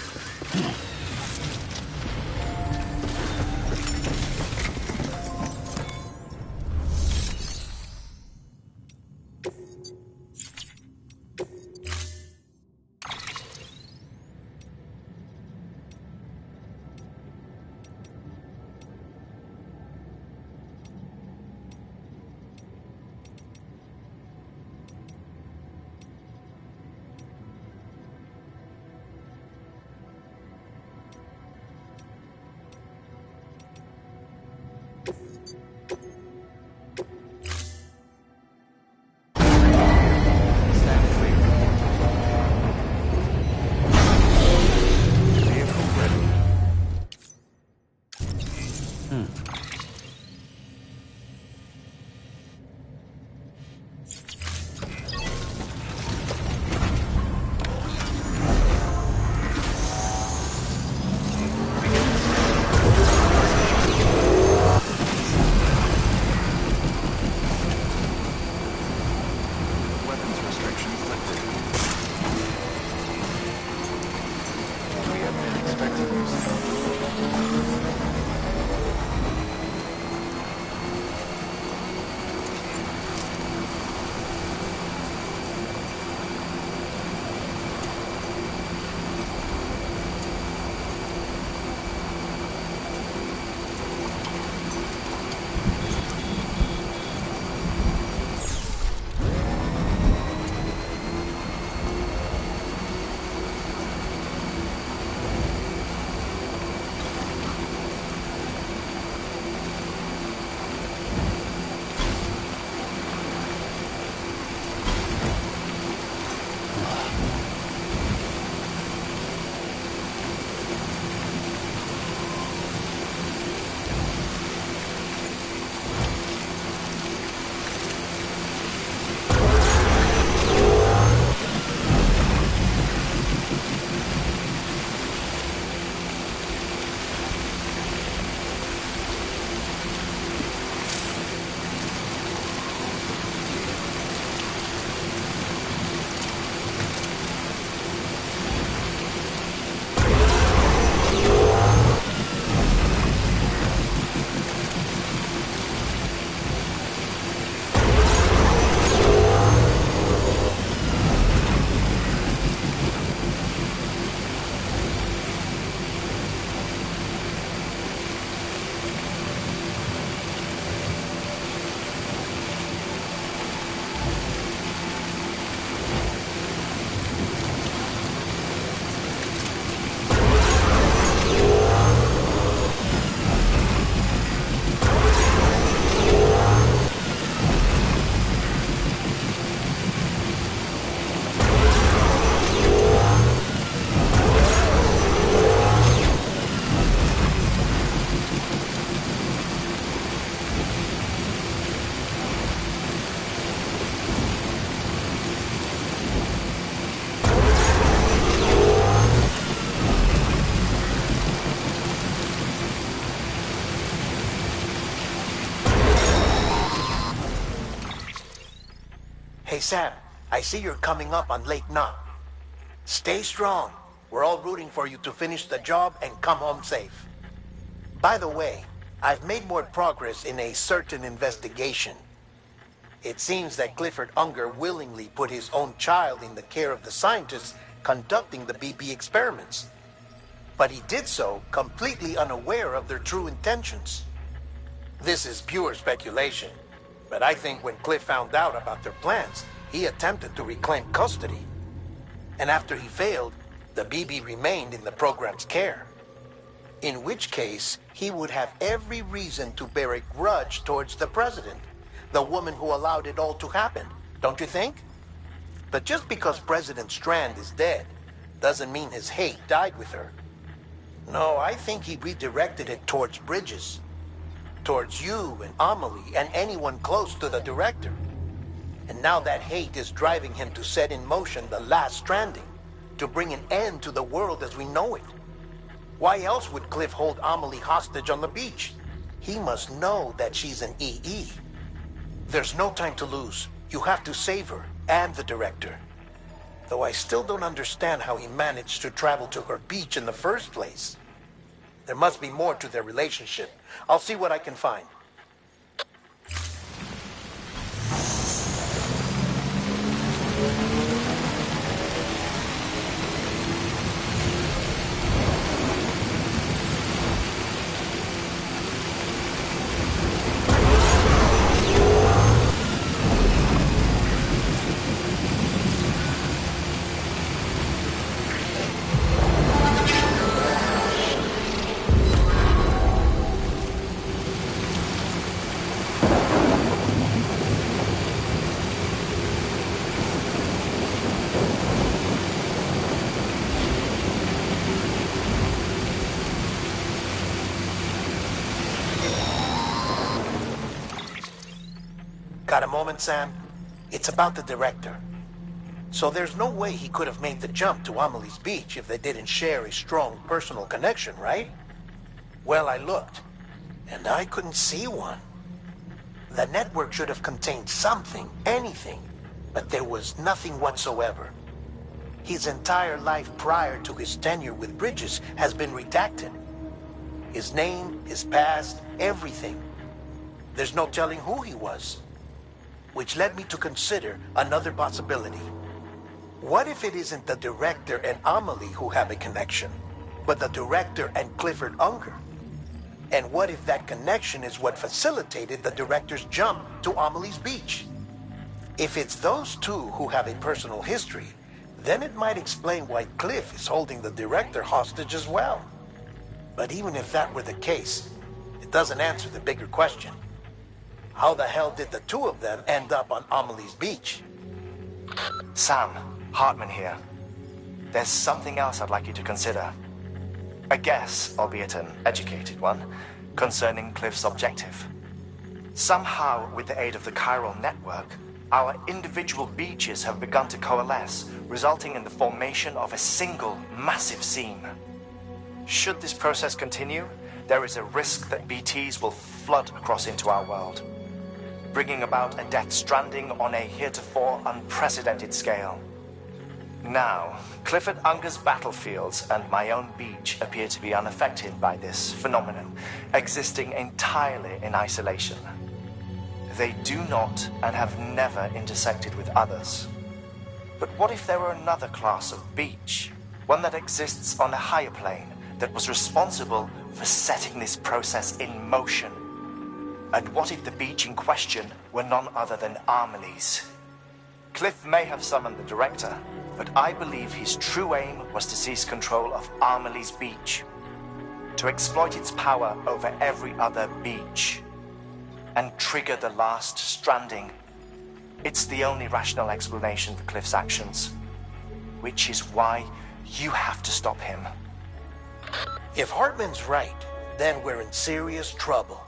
Hey, Sam, I see you're coming up on Lake Knot. Stay strong. We're all rooting for you to finish the job and come home safe. By the way, I've made more progress in a certain investigation. It seems that Clifford Unger willingly put his own child in the care of the scientists conducting the BP experiments. But he did so completely unaware of their true intentions. This is pure speculation, but I think when Cliff found out about their plans, he attempted to reclaim custody. And after he failed, the BB remained in the program's care. In which case, he would have every reason to bear a grudge towards the president, the woman who allowed it all to happen, don't you think? But just because President Strand is dead, doesn't mean his hate died with her. No, I think he redirected it towards Bridges. Towards you and Amelie and anyone close to the director. And now that hate is driving him to set in motion the last stranding, to bring an end to the world as we know it. Why else would Cliff hold Amelie hostage on the beach? He must know that she's an EE. There's no time to lose. You have to save her and the director. Though I still don't understand how he managed to travel to her beach in the first place. There must be more to their relationship. I'll see what I can find. Got a moment, Sam? It's about the director. So there's no way he could have made the jump to Amelie's beach if they didn't share a strong personal connection, right? Well, I looked, and I couldn't see one. The network should have contained something, anything, but there was nothing whatsoever. His entire life prior to his tenure with Bridges has been redacted. His name, his past, everything. There's no telling who he was. Which led me to consider another possibility. What if it isn't the director and Amelie who have a connection, but the director and Clifford Unger? And what if that connection is what facilitated the director's jump to Amelie's beach? If it's those two who have a personal history, then it might explain why Cliff is holding the director hostage as well. But even if that were the case, it doesn't answer the bigger question. How the hell did the two of them end up on Amelie's beach? Sam, Hartman here. There's something else I'd like you to consider. A guess, albeit an educated one, concerning Cliff's objective. Somehow, with the aid of the chiral network, our individual beaches have begun to coalesce, resulting in the formation of a single massive seam. Should this process continue, there is a risk that BTs will flood across into our world, bringing about a death stranding on a heretofore unprecedented scale. Now, Clifford Unger's battlefields and my own beach appear to be unaffected by this phenomenon, existing entirely in isolation. They do not and have never intersected with others. But what if there were another class of beach, one that exists on a higher plane, that was responsible for setting this process in motion? And what if the beach in question were none other than Amelie's? Cliff may have summoned the director, but I believe his true aim was to seize control of Amelie's beach, to exploit its power over every other beach, and trigger the last stranding. It's the only rational explanation for Cliff's actions, which is why you have to stop him. If Hartman's right, then we're in serious trouble.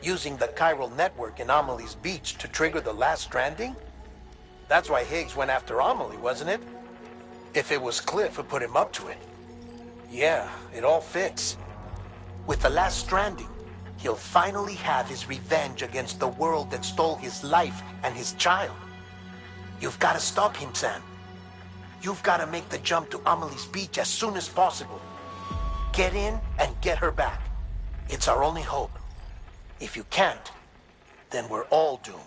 Using the chiral network in Amelie's beach to trigger the last stranding? That's why Higgs went after Amelie, wasn't it? If it was Cliff who put him up to it. Yeah, it all fits. With the last stranding, he'll finally have his revenge against the world that stole his life and his child. You've got to stop him, Sam. You've got to make the jump to Amelie's beach as soon as possible. Get in and get her back. It's our only hope. If you can't, then we're all doomed.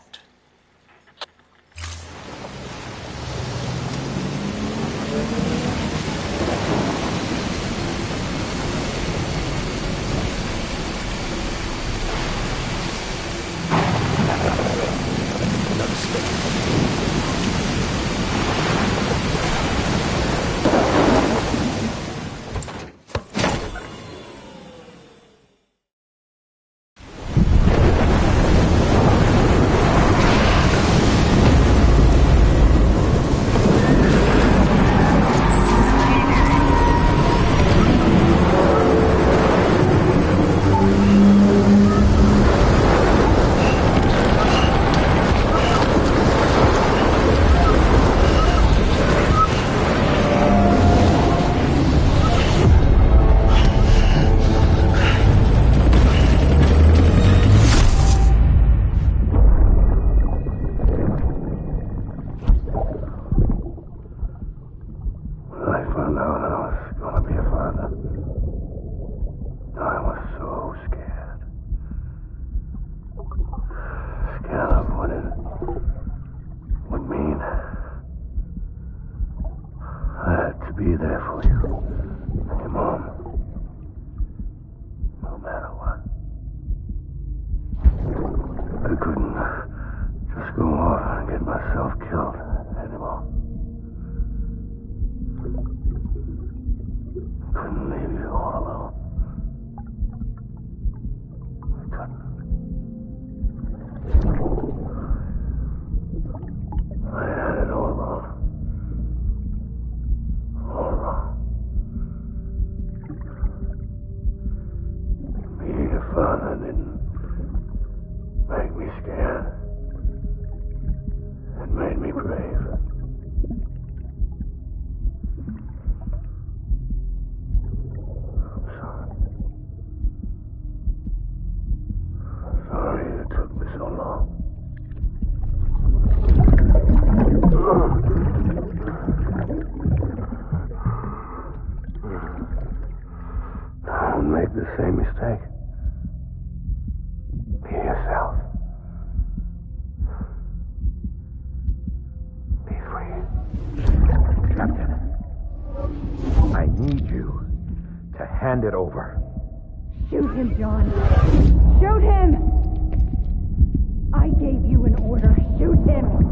mean. I had to be there for you. Your mom. No matter what. I couldn't just go off and get myself killed anymore. Couldn't leave you all alone. I couldn't. I had it all wrong. All wrong. Being a father didn't make me scared. It made me brave. I'm sorry. Sorry it took me so long. Don't make the same mistake. Be yourself. Be free. Captain, I need you to hand it over. Shoot him, John. Shoot him! I gave you an order. Shoot him!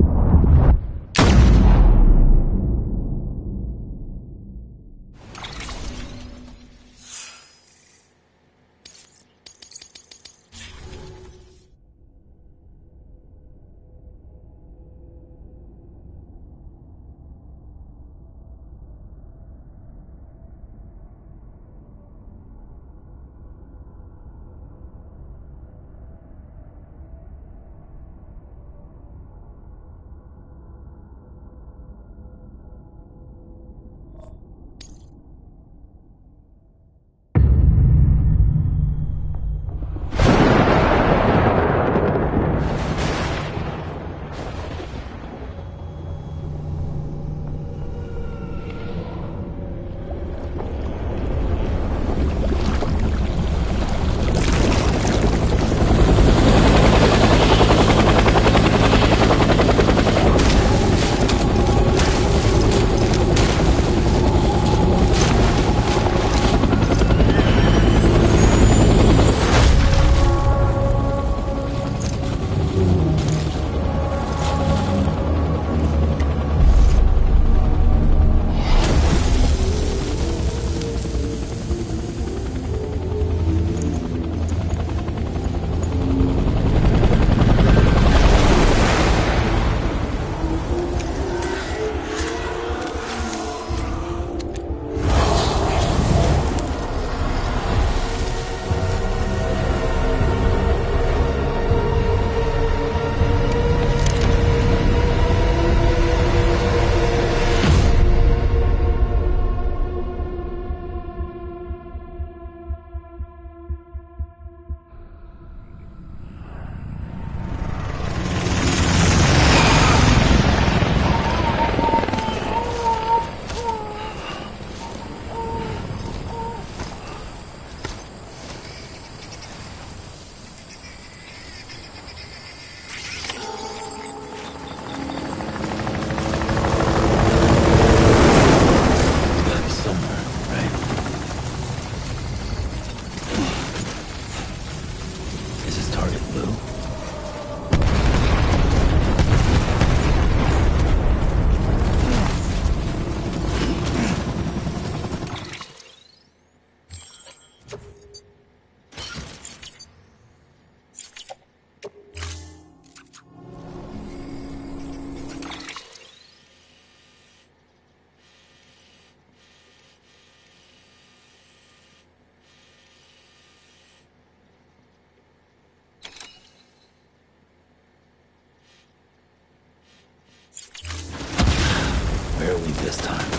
this time.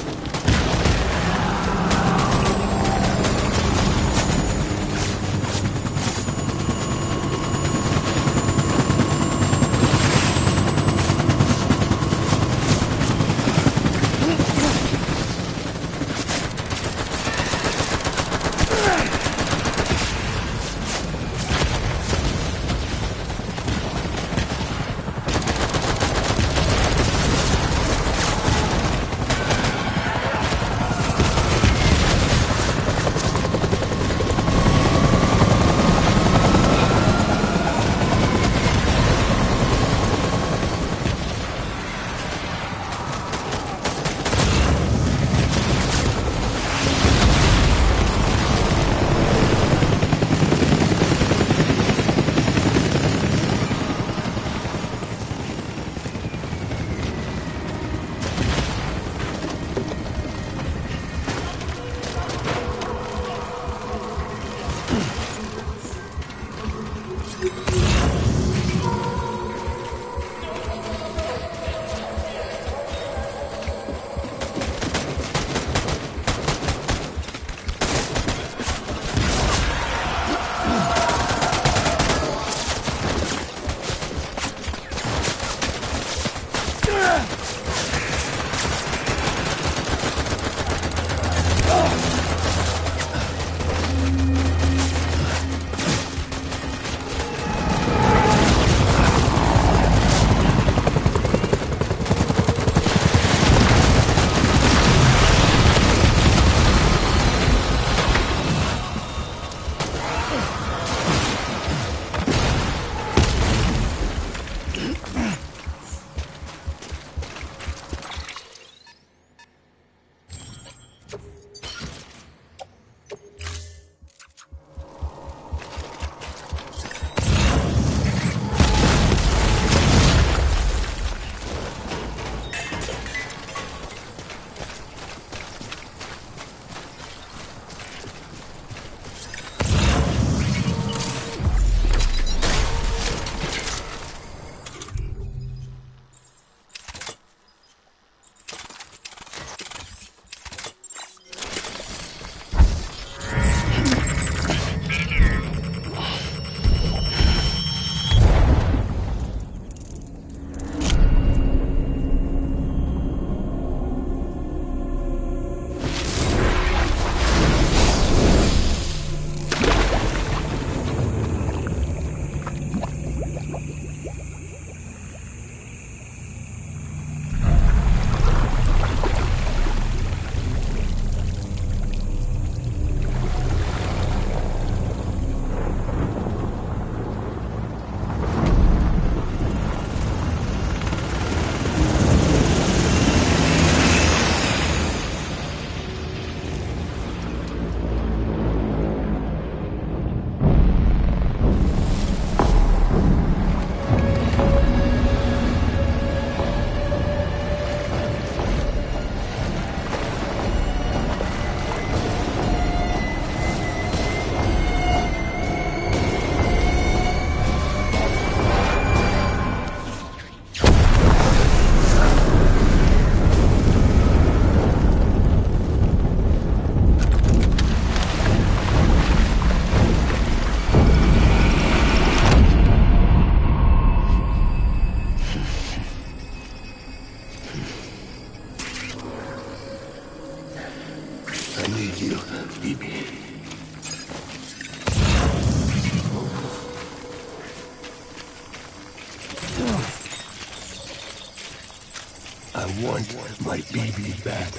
I want my baby back.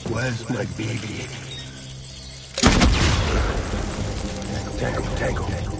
Where's my baby? Tango, tango, tango.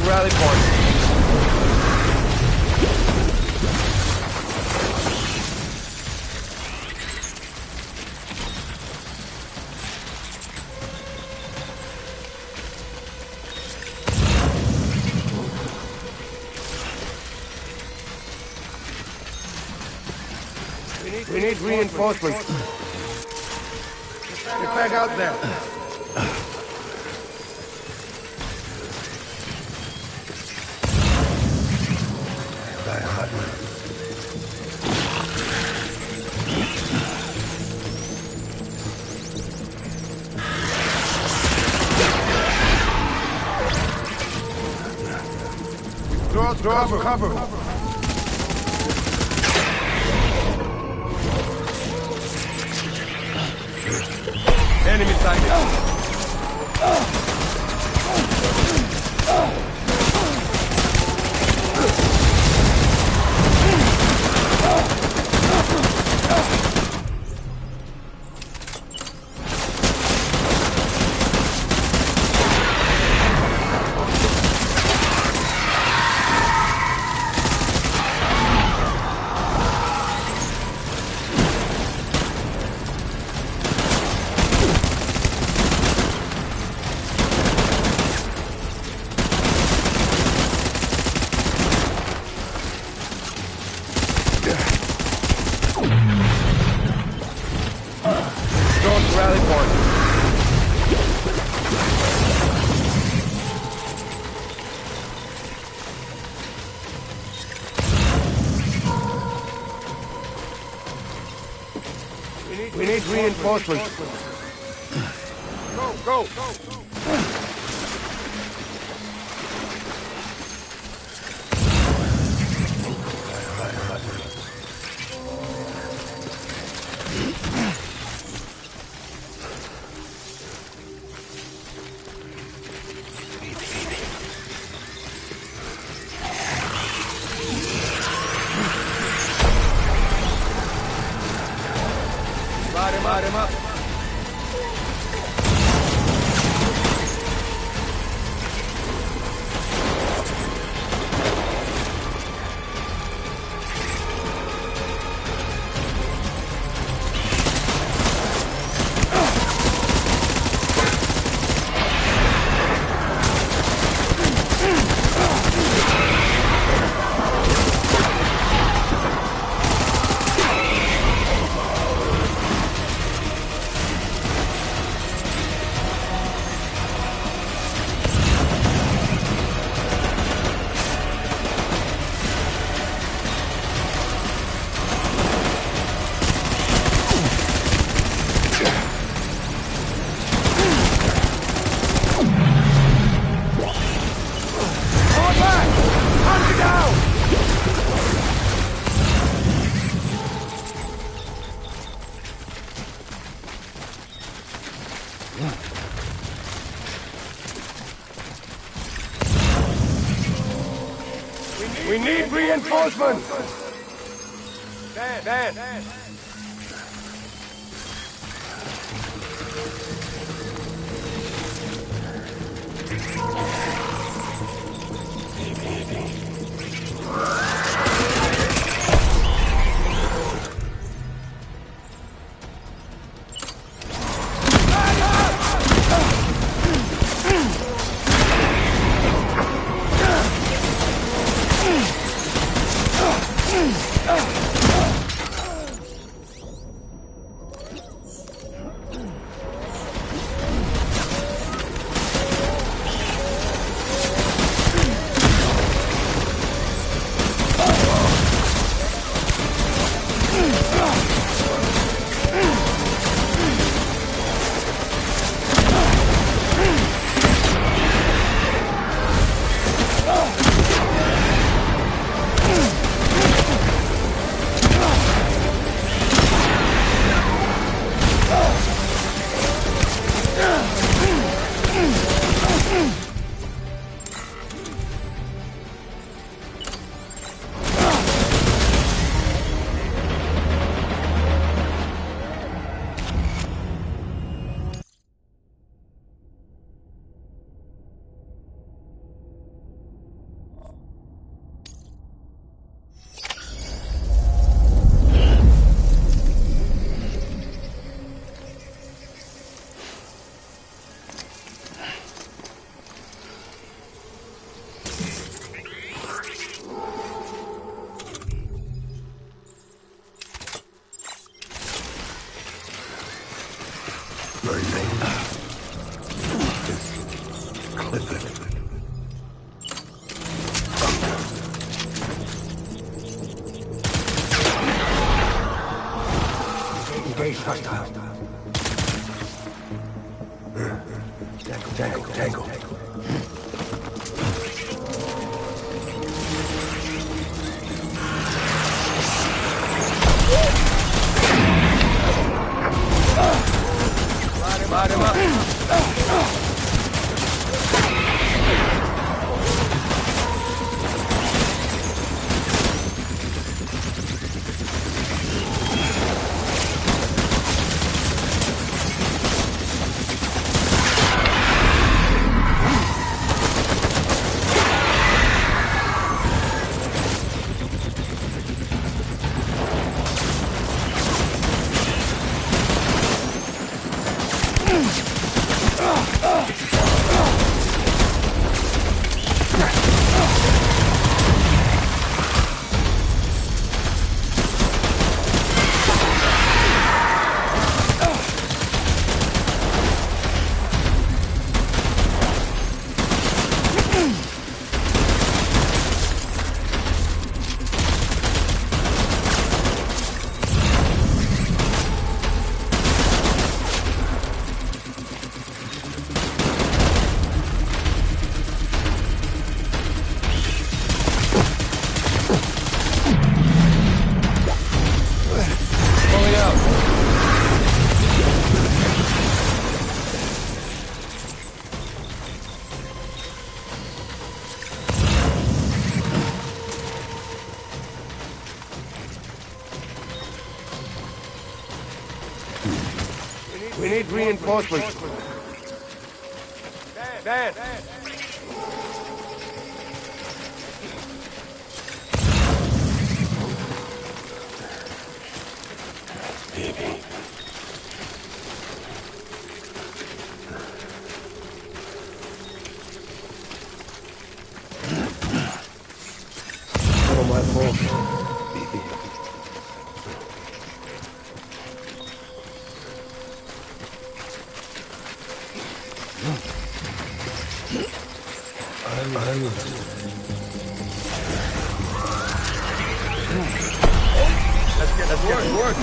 Rally point. We need reinforcements. Get back out there. Cover. Enemy sighted. Rally point. We need reinforcements. Go. Light him up. We need reinforcements! Dan! Engage hostile. Tango. We need reinforcements. Dad! Baby. All my fault, baby. That's work.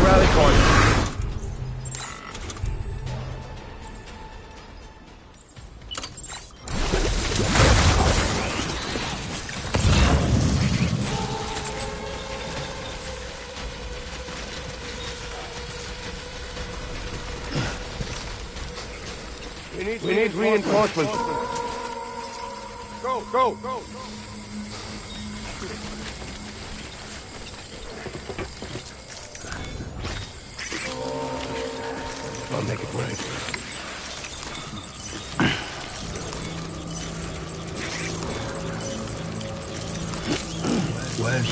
Rally point. We need reinforcements. Go. I'll make it right. Where's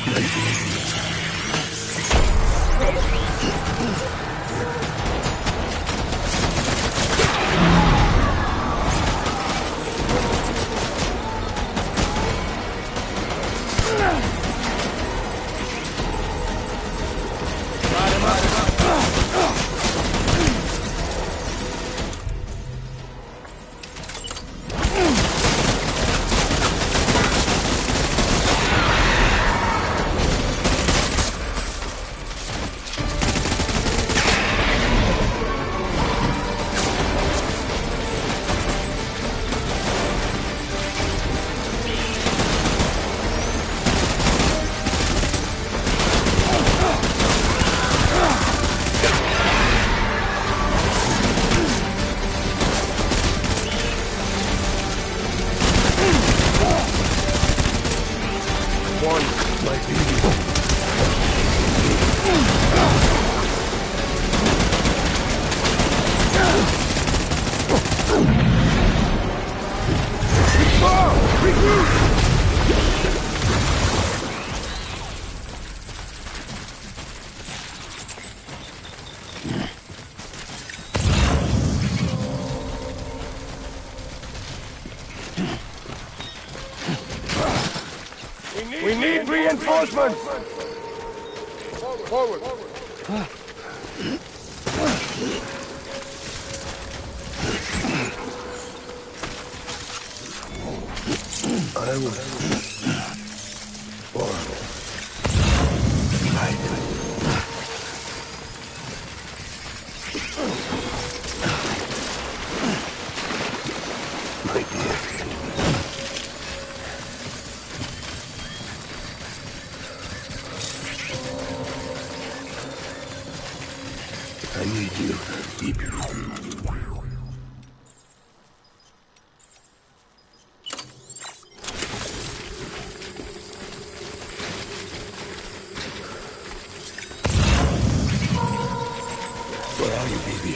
We need reinforcements! Forward! I will. Forward. My dear. I need you deep. Where are you, baby?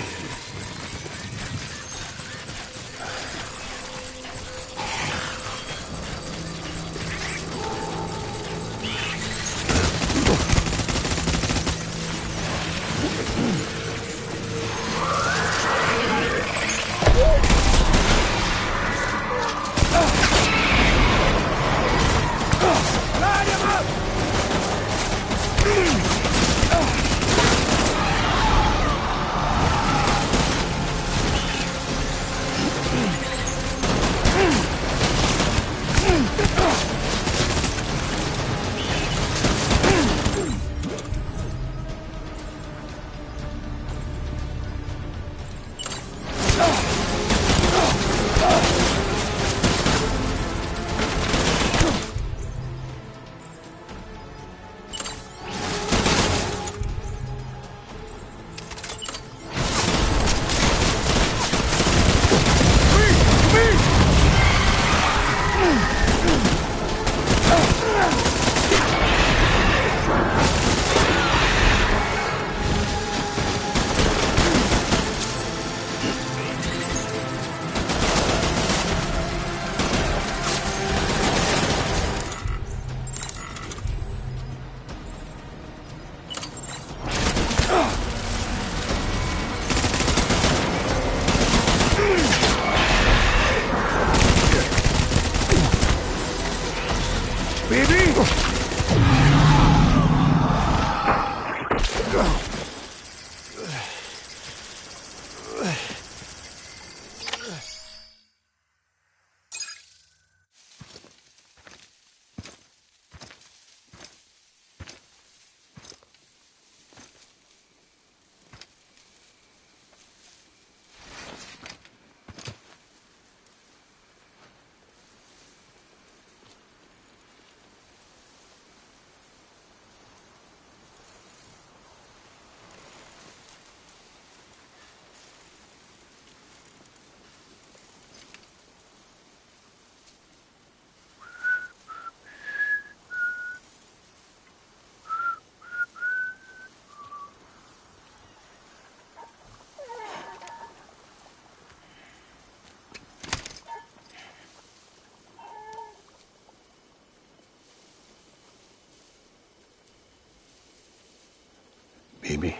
Baby,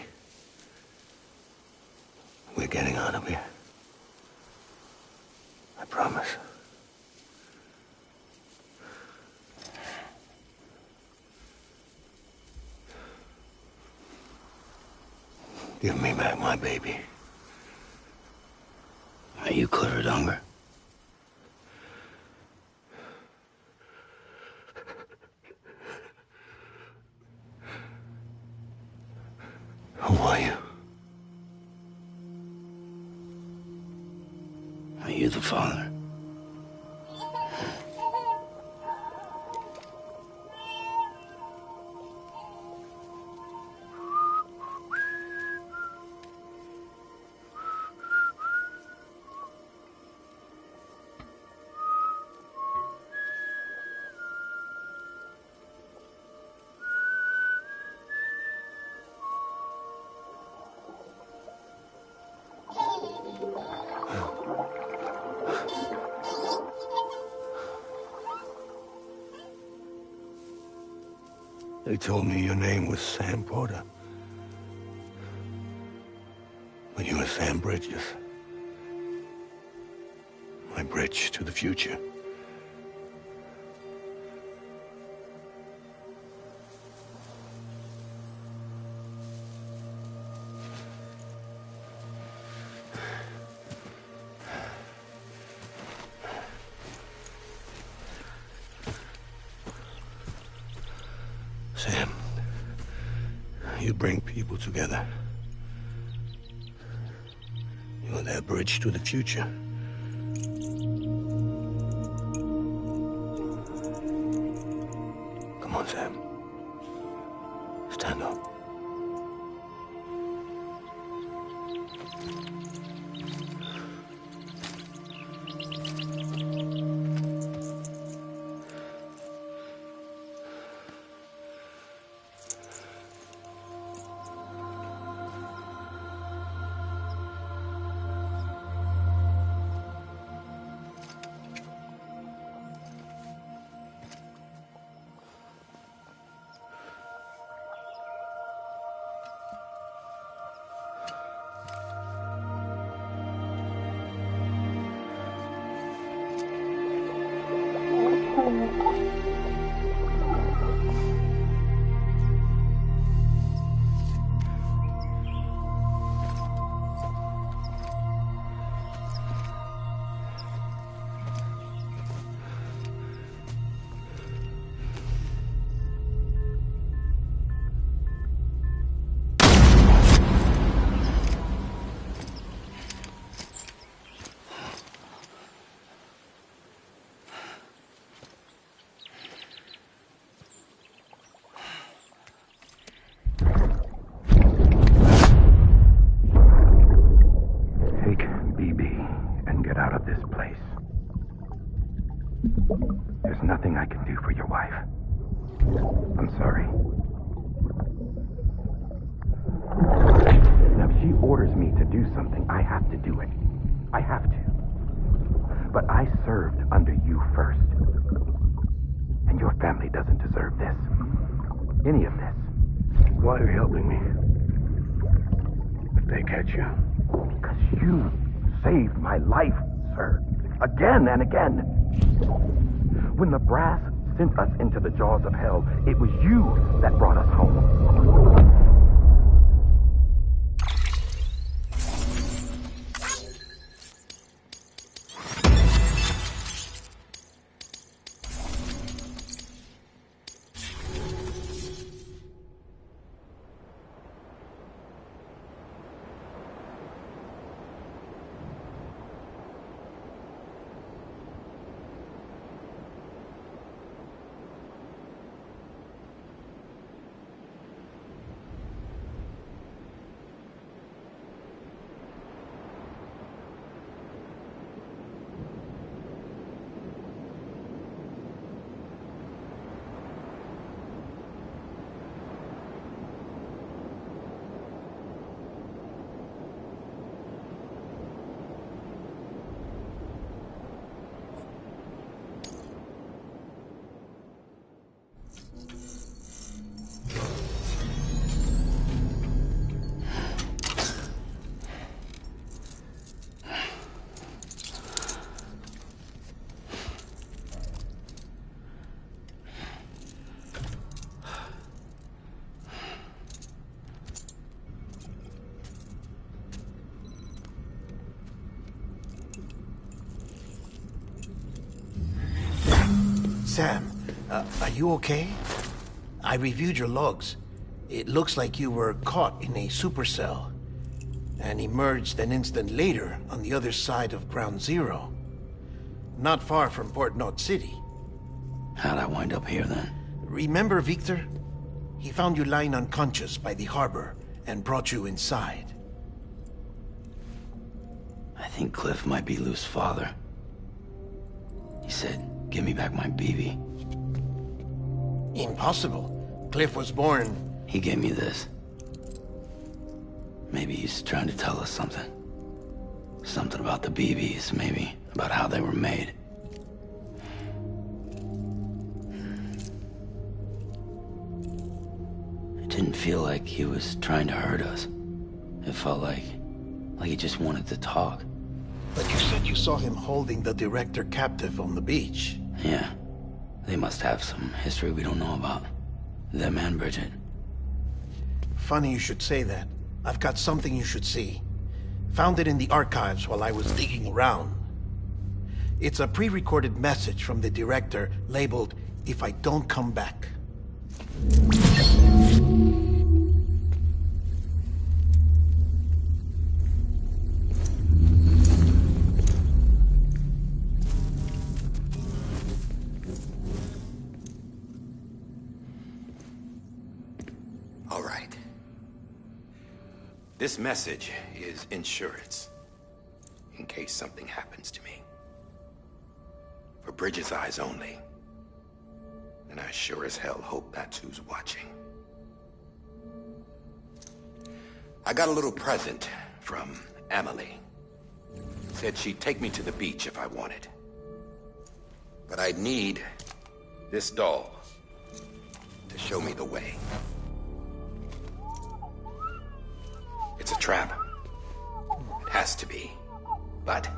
we're getting out of here. I promise. Give me back my baby. Are you clear of hunger? Who are you? Are you the father? They told me your name was Sam Porter. But you were Sam Bridges. My bridge to the future. Sam, you bring people together. You're their bridge to the future. Come on, Sam. Stand up. There's nothing I can do for your wife. I'm sorry. Now, if she orders me to do something, I have to do it. I have to. But I served under you first. And your family doesn't deserve this. Any of this. Why are you helping me? If they catch you. Because you saved my life, sir. Again and again. When the brass sent us into the jaws of hell, it was you that brought us home. Sam, are you okay? I reviewed your logs. It looks like you were caught in a supercell and emerged an instant later on the other side of Ground Zero. Not far from Port Knot City. How'd I wind up here then? Remember Victor? He found you lying unconscious by the harbor and brought you inside. I think Cliff might be Lou's father. He said, give me back my BB. Impossible. Cliff was born... He gave me this. Maybe he's trying to tell us something. Something about the BBs, maybe. About how they were made. It didn't feel like he was trying to hurt us. It felt like he just wanted to talk. But you said you saw him holding the director captive on the beach. Yeah. They must have some history we don't know about. Them and Bridget. Funny you should say that. I've got something you should see. Found it in the archives while I was digging around. It's a pre-recorded message from the director labeled, "If I don't come back." All right. This message is insurance, in case something happens to me. For Bridget's eyes only. And I sure as hell hope that's who's watching. I got a little present from Emily. Said she'd take me to the beach if I wanted. But I'd need this doll to show me the way. It's a trap. It has to be. But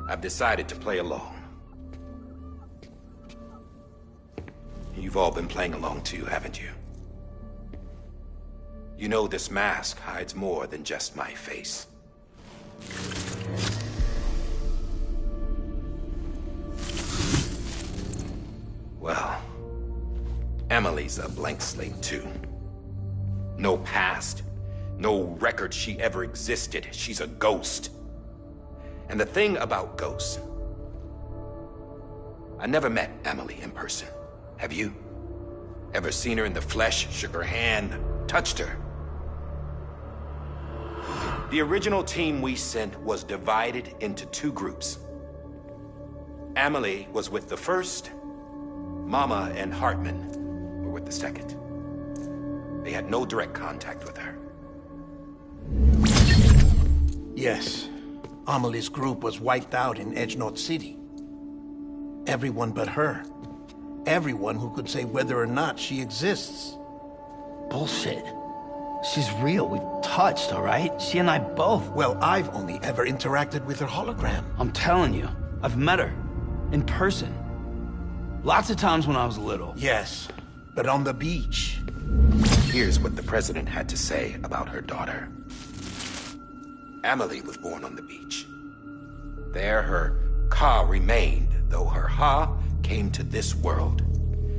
I've decided to play along. You've all been playing along too, haven't you? You know this mask hides more than just my face. Well, Emily's a blank slate too. No past. No record she ever existed. She's a ghost. And the thing about ghosts... I never met Emily in person. Have you? Ever seen her in the flesh, shook her hand, touched her? The original team we sent was divided into two groups. Emily was with the first. Mama and Hartman were with the second. They had no direct contact with her. Yes. Amelie's group was wiped out in Edge Knot City. Everyone but her. Everyone who could say whether or not she exists. Bullshit. She's real. We've touched, all right? She and I both. Well, I've only ever interacted with her hologram. I'm telling you, I've met her. In person. Lots of times when I was little. Yes, but on the beach. Here's what the president had to say about her daughter. Emily was born on the beach. There her Ka remained, though her Ha came to this world.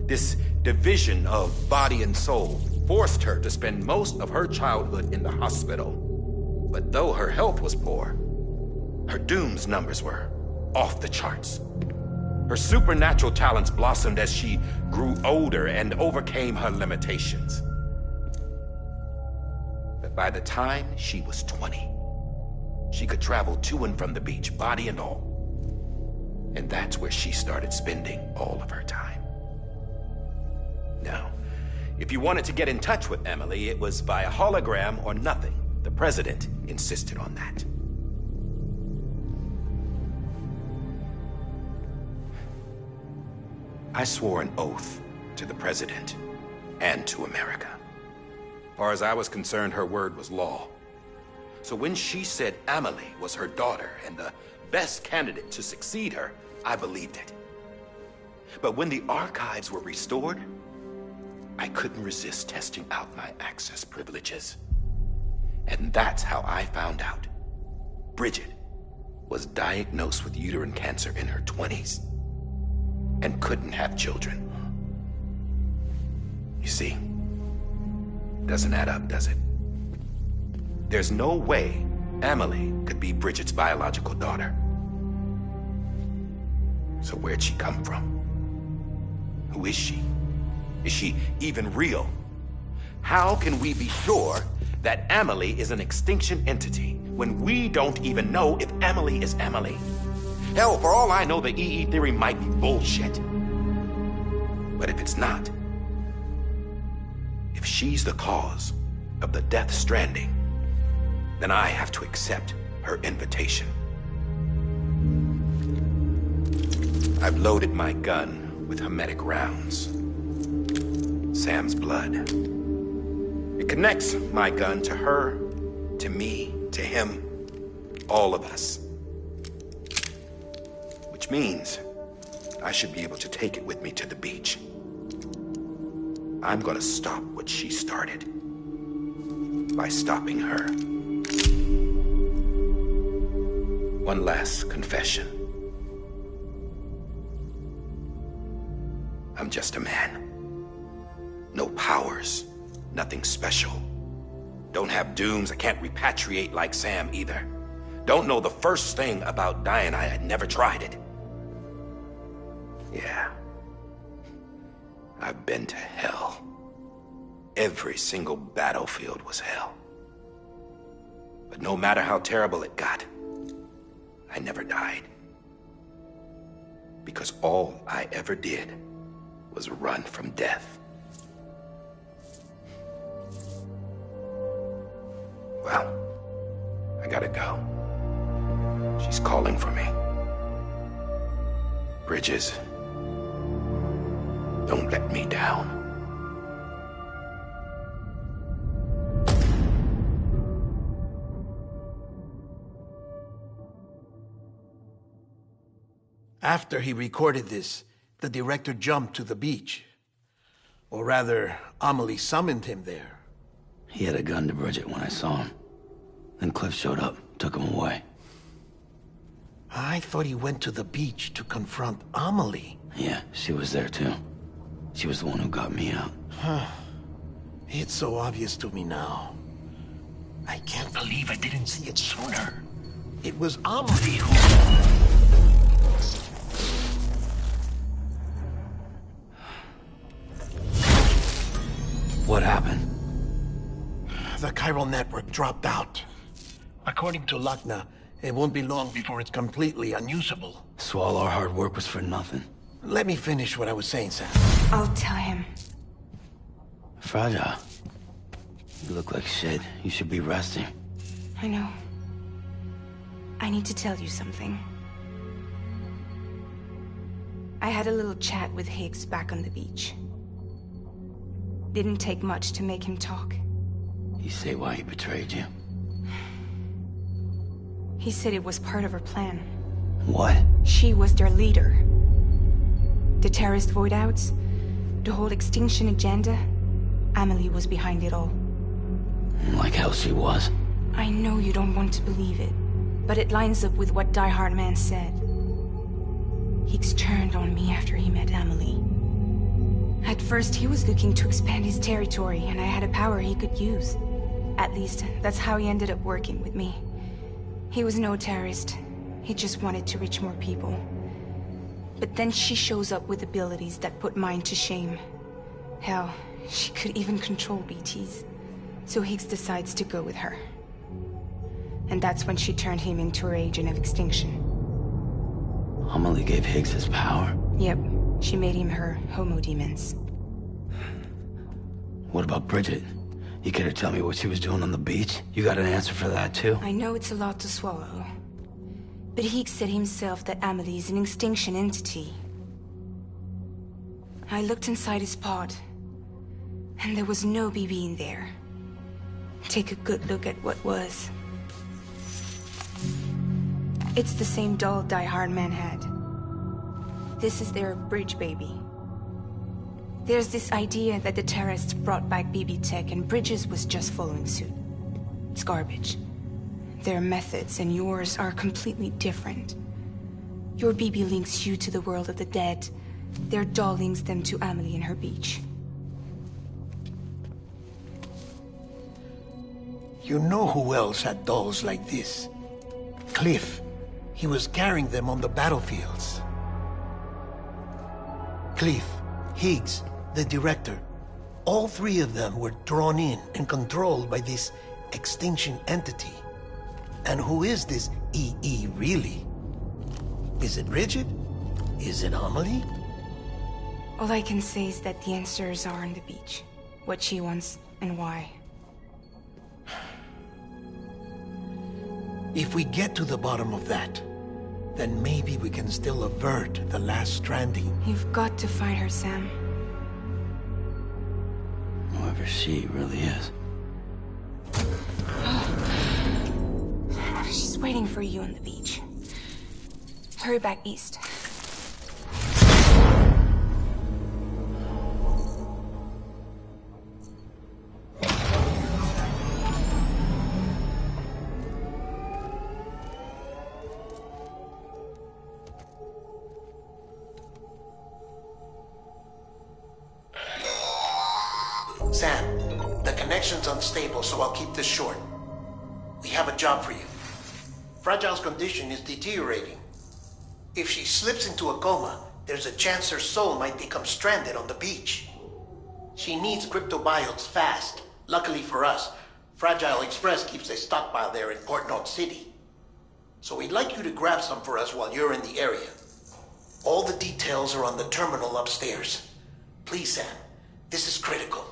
This division of body and soul forced her to spend most of her childhood in the hospital. But though her health was poor, her Doom's numbers were off the charts. Her supernatural talents blossomed as she grew older and overcame her limitations. But by the time she was 20, she could travel to and from the beach, body and all. And that's where she started spending all of her time. Now, if you wanted to get in touch with Emily, it was via hologram or nothing. The president insisted on that. I swore an oath to the president and to America. As far as I was concerned, her word was law. So when she said Emily was her daughter and the best candidate to succeed her, I believed it. But when the archives were restored, I couldn't resist testing out my access privileges. And that's how I found out Bridget was diagnosed with uterine cancer in her 20s. and couldn't have children. You see, doesn't add up, does it? There's no way Amelie could be Bridget's biological daughter. So where'd she come from? Who is she? Is she even real? How can we be sure that Amelie is an extinction entity when we don't even know if Amelie is Amelie? Hell, for all I know, the EE theory might be bullshit. But if it's not, if she's the cause of the Death Stranding, then I have to accept her invitation. I've loaded my gun with hermetic rounds. Sam's blood. It connects my gun to her, to me, to him, all of us. Which means I should be able to take it with me to the beach. I'm gonna stop what she started by stopping her. One last confession. I'm just a man. No powers, nothing special. Don't have dooms, I can't repatriate like Sam either. Don't know the first thing about dying, I had never tried it. Yeah. I've been to hell. Every single battlefield was hell. But no matter how terrible it got, I never died. Because all I ever did was run from death. Well, I gotta go. She's calling for me. Bridges, don't let me down. After he recorded this, the director jumped to the beach. Or rather, Amelie summoned him there. He had a gun to Bridget when I saw him. Then Cliff showed up, took him away. I thought he went to the beach to confront Amelie. Yeah, she was there too. She was the one who got me out. It's so obvious to me now. I can't believe I didn't see it sooner. It was Amelie who... What happened? The chiral network dropped out. According to Lachna, it won't be long before it's completely unusable. So all our hard work was for nothing. Let me finish what I was saying, Sam. I'll tell him. Fragile. You look like shit. You should be resting. I know. I need to tell you something. I had a little chat with Higgs back on the beach. Didn't take much to make him talk. You say why he betrayed you? He said it was part of her plan. What? She was their leader. The terrorist voidouts, the whole extinction agenda, Amelie was behind it all. Like hell she was. I know you don't want to believe it, but it lines up with what Die Hard Man said. Higgs turned on me after he met Amelie. At first, he was looking to expand his territory, and I had a power he could use. At least, that's how he ended up working with me. He was no terrorist. He just wanted to reach more people. But then she shows up with abilities that put mine to shame. Hell, she could even control BTs. So Higgs decides to go with her. And that's when she turned him into her agent of extinction. Amelie gave Higgs his power? Yep. She made him her homo demons. What about Bridget? You care to tell me what she was doing on the beach? You got an answer for that too? I know it's a lot to swallow. But Higgs said himself that Amelie is an extinction entity. I looked inside his pod, and there was no BB in there. Take a good look at what was. It's the same doll Die Hard Man had. This is their bridge baby. There's this idea that the terrorists brought back BB tech and Bridges was just following suit. It's garbage. Their methods and yours are completely different. Your BB links you to the world of the dead, Their doll links them to Amelie and her beach. You know who else had dolls like this? Cliff. He was carrying them on the battlefields. Cliff, Higgs, the director. All three of them were drawn in and controlled by this extinction entity. And who is this EE really? Is it Bridget? Is it Amelie? All I can say is that the answers are on the beach. What she wants and why. If we get to the bottom of that, then maybe we can still avert the last stranding. You've got to find her, Sam. Whoever she really is. She's waiting for you on the beach. Hurry back east. Sam, the connection's unstable, so I'll keep this short. We have a job for you. Fragile's condition is deteriorating. If she slips into a coma, there's a chance her soul might become stranded on the beach. She needs cryptobiotes fast. Luckily for us, Fragile Express keeps a stockpile there in Port North City. So we'd like you to grab some for us while you're in the area. All the details are on the terminal upstairs. Please, Sam, this is critical.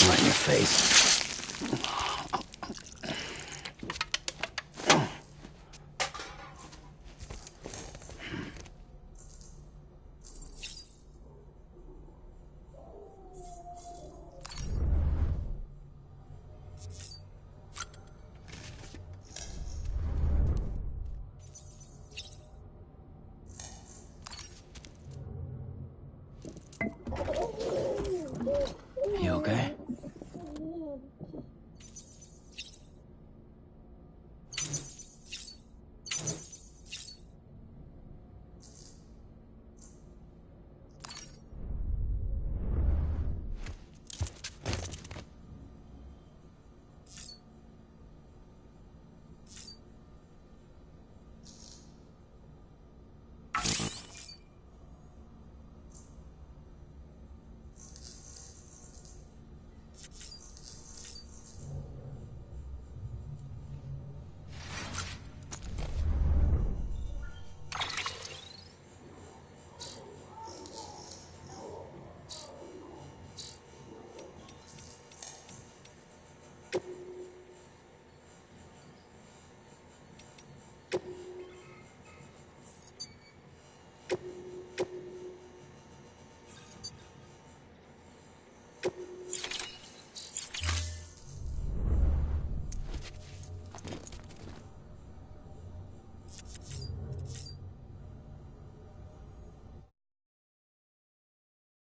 Right in your face.